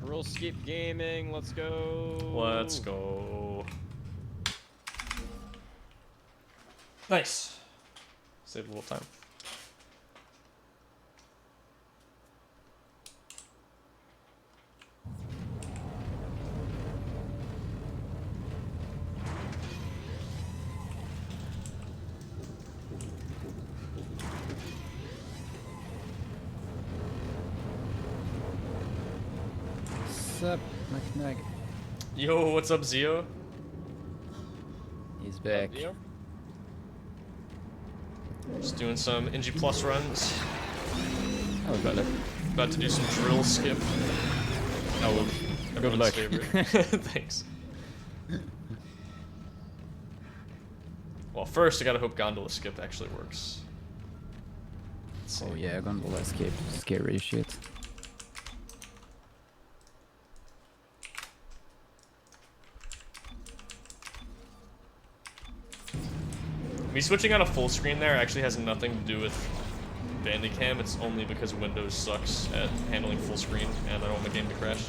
Real skip gaming, let's go. Let's go. Nice. Save a little time. What's up, McNag? Yo, what's up, Zio? He's back. Just doing some NG Plus runs. Oh, better. About to do some drill skip. Oh, good luck. Favorite. Thanks. Well, first I gotta hope gondola skip actually works. Oh yeah, gondola escape, scary shit. Me switching on a full screen there actually has nothing to do with Bandicam. It's only because Windows sucks at handling full screen, and I don't want my game to crash.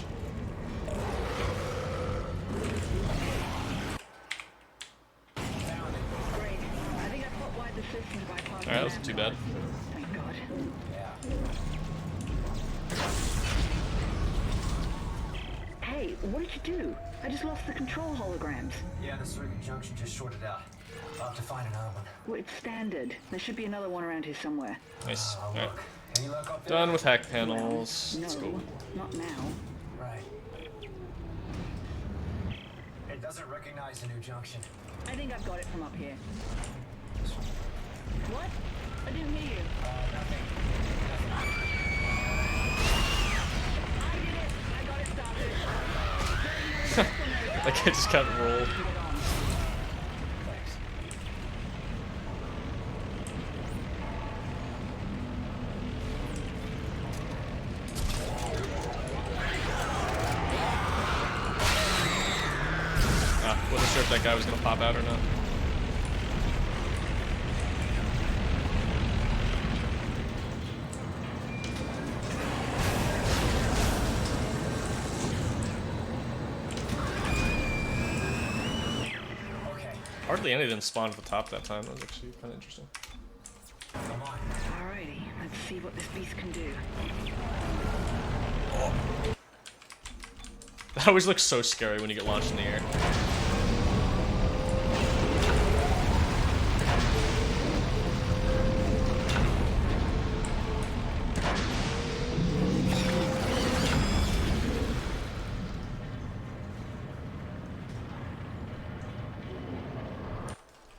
Alright, that wasn't too bad. Thank God. Hey, what did you do? I just lost the control holograms. Yeah, the circuit junction just shorted out. I'll have to find another one. Well, it's standard. There should be another one around here somewhere. Nice. Alright. Any luck up there? Done with hack panels. No, Let's go. not now. Right. It doesn't recognize the new junction. I think I've got it from up here. What? I didn't hear you. Nothing. I did it. I got it started. That kid just got rolled. Wasn't sure if that guy was gonna pop out or not. Hardly any of them spawned at the top that time. That was actually kind of interesting. Alrighty, let's see what this beast can do. That always looks so scary when you get launched in the air.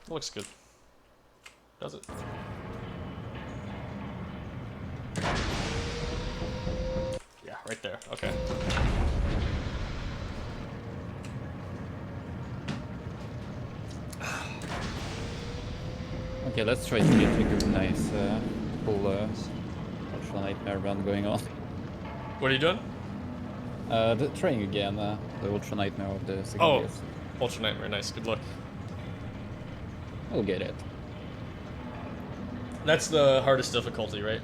Looks good. Does it? Yeah, right there. Okay. Okay, let's try to get a good, nice, full Ultra Nightmare run going on. What are you doing? Trying again, the Ultra Nightmare of the second Oh, base. Ultra Nightmare. Nice. Good luck. I'll get it. That's the hardest difficulty, right?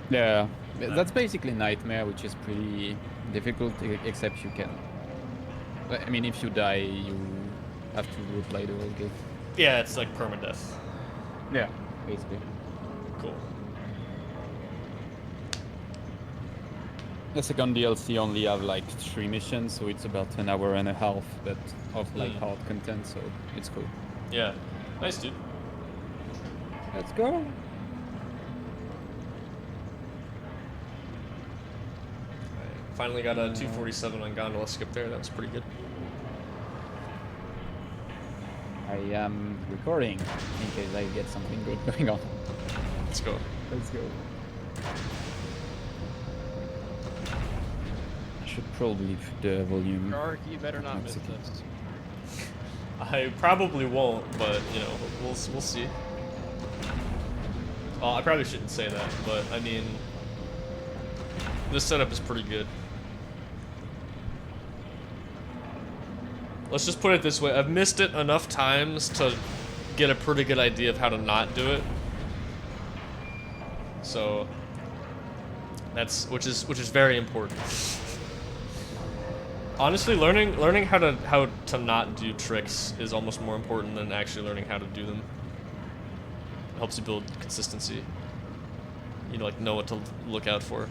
Yeah, that's basically Nightmare, which is pretty difficult, except you can... I mean, if you die, you have to replay the whole game. Yeah, it's like permadeath. Yeah, basically. Cool. The second DLC only have like 3 missions, so it's about an hour and a half, but of like hard content, so it's cool. Yeah, nice, dude. Let's go. Finally got a 247 on gondola skip there. That was pretty good. I am recording in case I get something good going on. Let's go. Let's go. I should probably put the volume. Shark, you better not miss this. I probably won't, but you know, we'll see. Well, I probably shouldn't say that, but I mean, this setup is pretty good. Let's just put it this way: I've missed it enough times to get a pretty good idea of how to not do it. So that's which is very important. Honestly, learning how to not do tricks is almost more important than actually learning how to do them. It helps you build consistency. You know, like know what to look out for.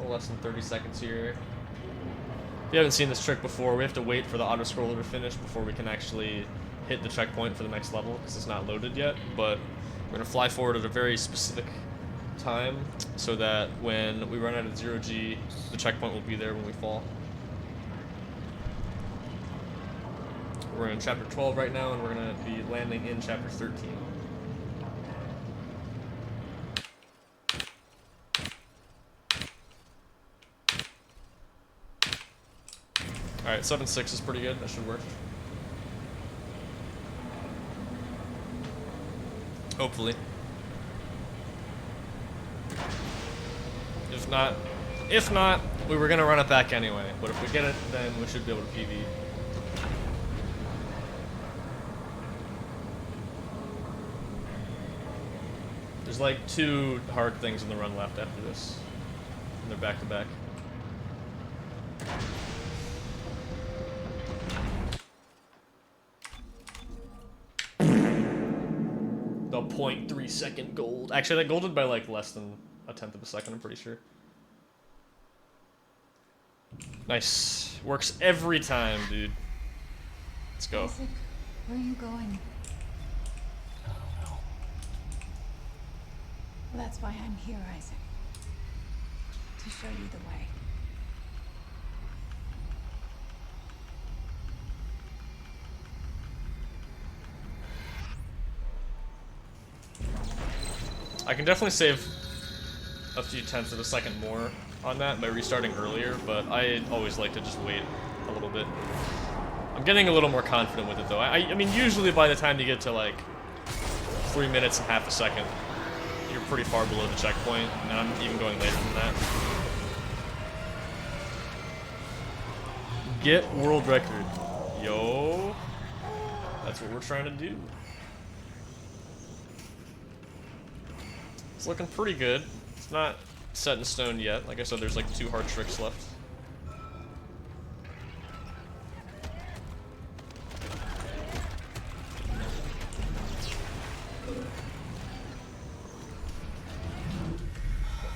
Less than 30 seconds here. If you haven't seen this trick before, we have to wait for the auto scroller to finish before we can actually hit the checkpoint for the next level because it's not loaded yet. But we're gonna fly forward at a very specific time so that when we run out of 0G, the checkpoint will be there when we fall. We're in chapter 12 right now, and we're gonna be landing in chapter 13. Alright, 7-6 is pretty good. That should work. Hopefully. If not, we were gonna run it back anyway. But if we get it, then we should be able to PV. There's like 2 hard things in the run left after this. And they're back to back. The 0.3 second gold. Actually, that golded by like less than a tenth of a second, I'm pretty sure. Nice. Works every time, dude. Let's go. Isaac, where are you going? I don't know. Well, that's why I'm here, Isaac. To show you the way. I can definitely save a few tenths of a second more on that by restarting earlier, but I always like to just wait a little bit. I'm getting a little more confident with it though. I mean, usually by the time you get to like 3 minutes and half a second, you're pretty far below the checkpoint, and I'm even going later than that. Get world record. Yo. That's what we're trying to do. It's looking pretty good. It's not set in stone yet. Like I said, there's like 2 hard tricks left.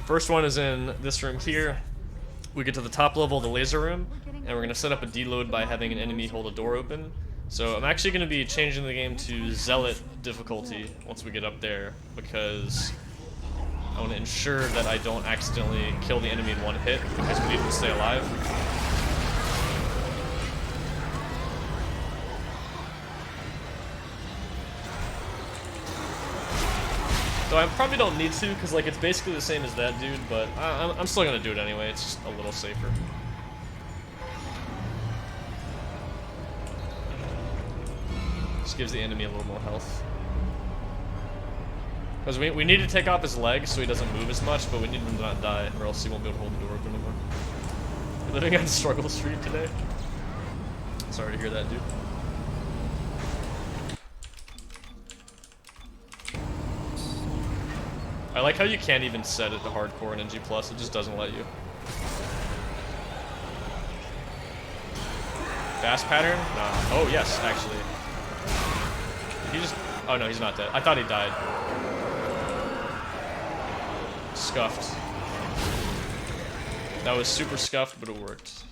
First one is in this room here. We get to the top level of the laser room, and we're gonna set up a deload by having an enemy hold a door open. So I'm actually gonna be changing the game to Zealot difficulty once we get up there, because I want to ensure that I don't accidentally kill the enemy in one hit, because we need to stay alive. Though I probably don't need to, because like it's basically the same as that dude, but I'm still gonna do it anyway. It's just a little safer. Just gives the enemy a little more health. Because we need to take off his legs so he doesn't move as much, but we need him to not die, or else he won't be able to hold the door open anymore. You're living on Struggle Street today? Sorry to hear that, dude. I like how you can't even set it to hardcore in NG+, it just doesn't let you. Fast pattern? Nah. Oh, yes, actually. He just... Oh, no, he's not dead. I thought he died. Scuffed. That was super scuffed, but it worked.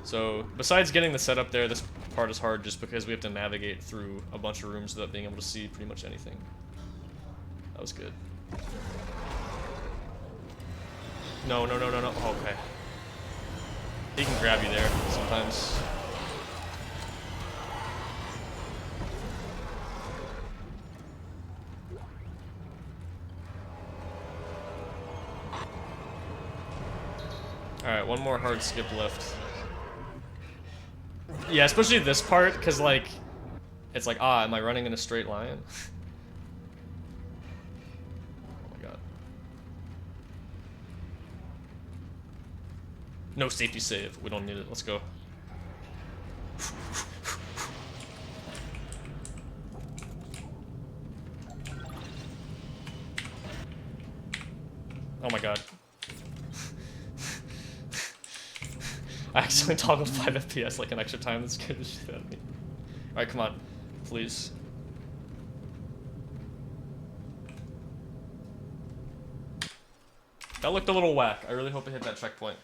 So, besides getting the setup there, this part is hard just because we have to navigate through a bunch of rooms without being able to see pretty much anything. That was good. No, no, no, no, no. Oh, okay. He can grab you there sometimes. Alright, one more hard skip left. Yeah, especially this part, because, like, it's like, ah, am I running in a straight line? Oh my god. No safety save. We don't need it. Let's go. Oh my god. I accidentally toggled 5 FPS like an extra time. That scared the shit out of me. Alright, come on. Please. That looked a little whack. I really hope I hit that checkpoint.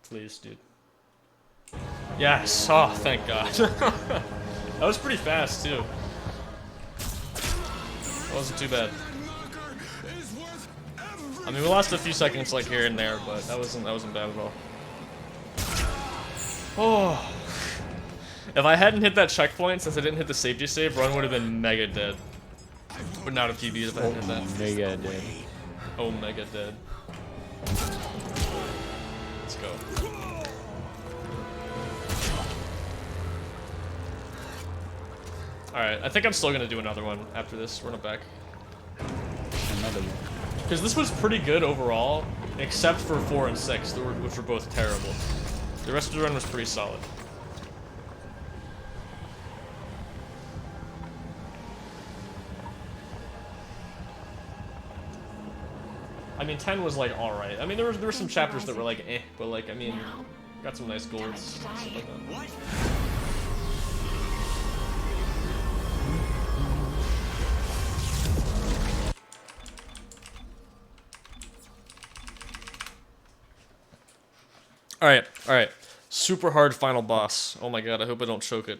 Please, dude. Yes! Oh, thank God. That was pretty fast, too. That wasn't too bad. I mean, we lost a few seconds like here and there, but that wasn't bad at all. Oh. If I hadn't hit that checkpoint, since I didn't hit the safety save, run would have been mega dead. But not a PB if I hadn't hit that. Mega dead. Oh, mega dead. Let's go. Alright, I think I'm still gonna do another one after this. Run it back. Another one. Because this was pretty good overall, except for 4 and 6, which were both terrible. The rest of the run was pretty solid. I mean, 10 was like alright. I mean, there were some chapters that were like eh, but like, I mean, got some nice golds, stuff like that. Alright, alright. Super hard final boss. Oh my god, I hope I don't choke it.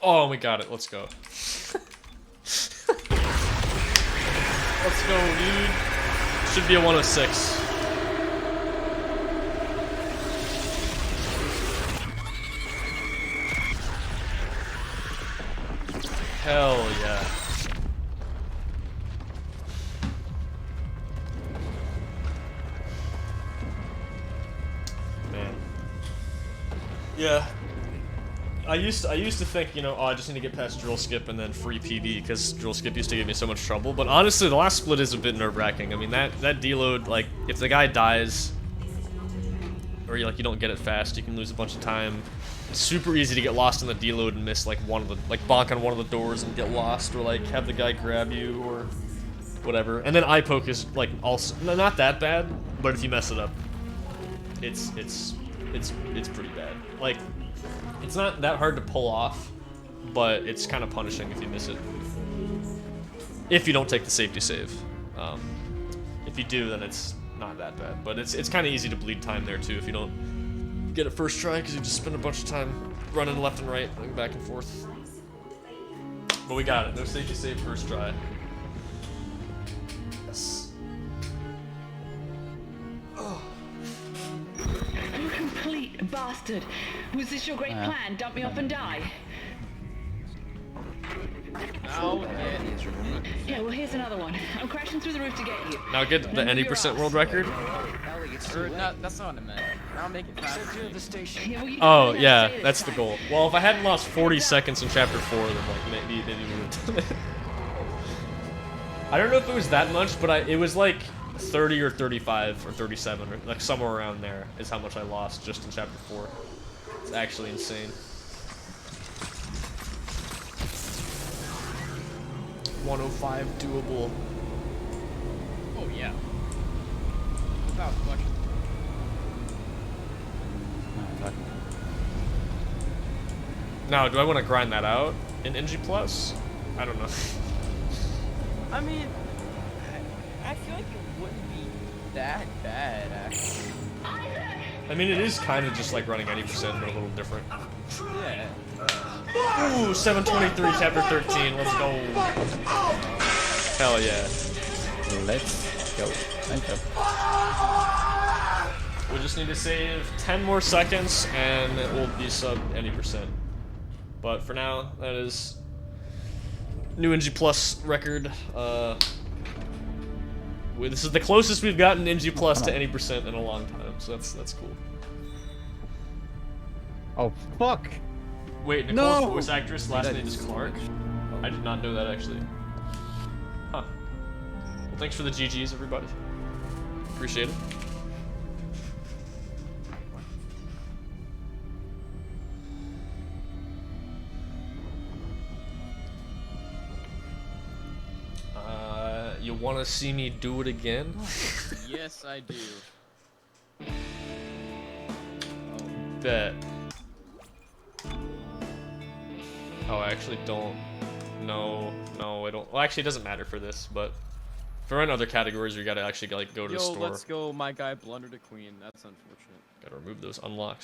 Oh, we got it. Let's go. Let's go, dude. Should be a 106. Hell yeah. Man. Yeah. I used to think, you know, oh, I just need to get past drill skip and then free PB because drill skip used to give me so much trouble. But honestly, the last split is a bit nerve-wracking. I mean, that deload, like, if the guy dies or you don't get it fast, you can lose a bunch of time. It's super easy to get lost in the deload and miss like one of the bonk on one of the doors and get lost, or like have the guy grab you or whatever. And then eye poke is like also not that bad, but if you mess it up, it's pretty bad. Like, it's not that hard to pull off, but it's kind of punishing if you miss it. If you don't take the safety save. If you do, then it's not that bad. But it's kind of easy to bleed time there too if you don't get it first try, because you just spend a bunch of time running left and right, going back and forth. But we got it. No safety save first try. Yes. Oh. bastard! Was this your great plan? Dump me off and die? Oh, Yeah, well, here's another one. I'm crashing through the roof to get you. Now get the any % world record. That's not what I meant. I'll make it faster. Yeah, well, you Oh don't yeah, say this that's the time. goal. Well, if I hadn't lost 40 seconds in chapter 4, then like maybe we would. I don't know if it was that much, but it was like 30 or 35 or 37 or like somewhere around there is how much I lost just in chapter 4. It's actually insane. 105 doable. Oh yeah. Without question. Now, do I want to grind that out in NG Plus? I don't know. I mean, I feel like it wouldn't be that bad, actually. I mean, it is kind of just like running any %, but a little different. Yeah. Ooh, 723, chapter 13. Let's go. Hell yeah. Let's go. Thank you. We just need to save 10 more seconds, and it will be sub any %. But for now, that is new NG Plus record. This is the closest we've gotten NG Plus to any % in a long time, so that's cool. Oh fuck! Wait, Nicole's No! voice actress last That name is is Clark? I did not know that actually. Huh. Well, thanks for the GGs, everybody. Appreciate it. You want to see me do it again? Yes, I do. Bet. Oh, I actually don't. No, I don't. Well, actually, it doesn't matter for this, but for in other categories, you gotta actually like go to the store. Let's go. My guy blundered a queen. That's unfortunate. Gotta remove those unlocks.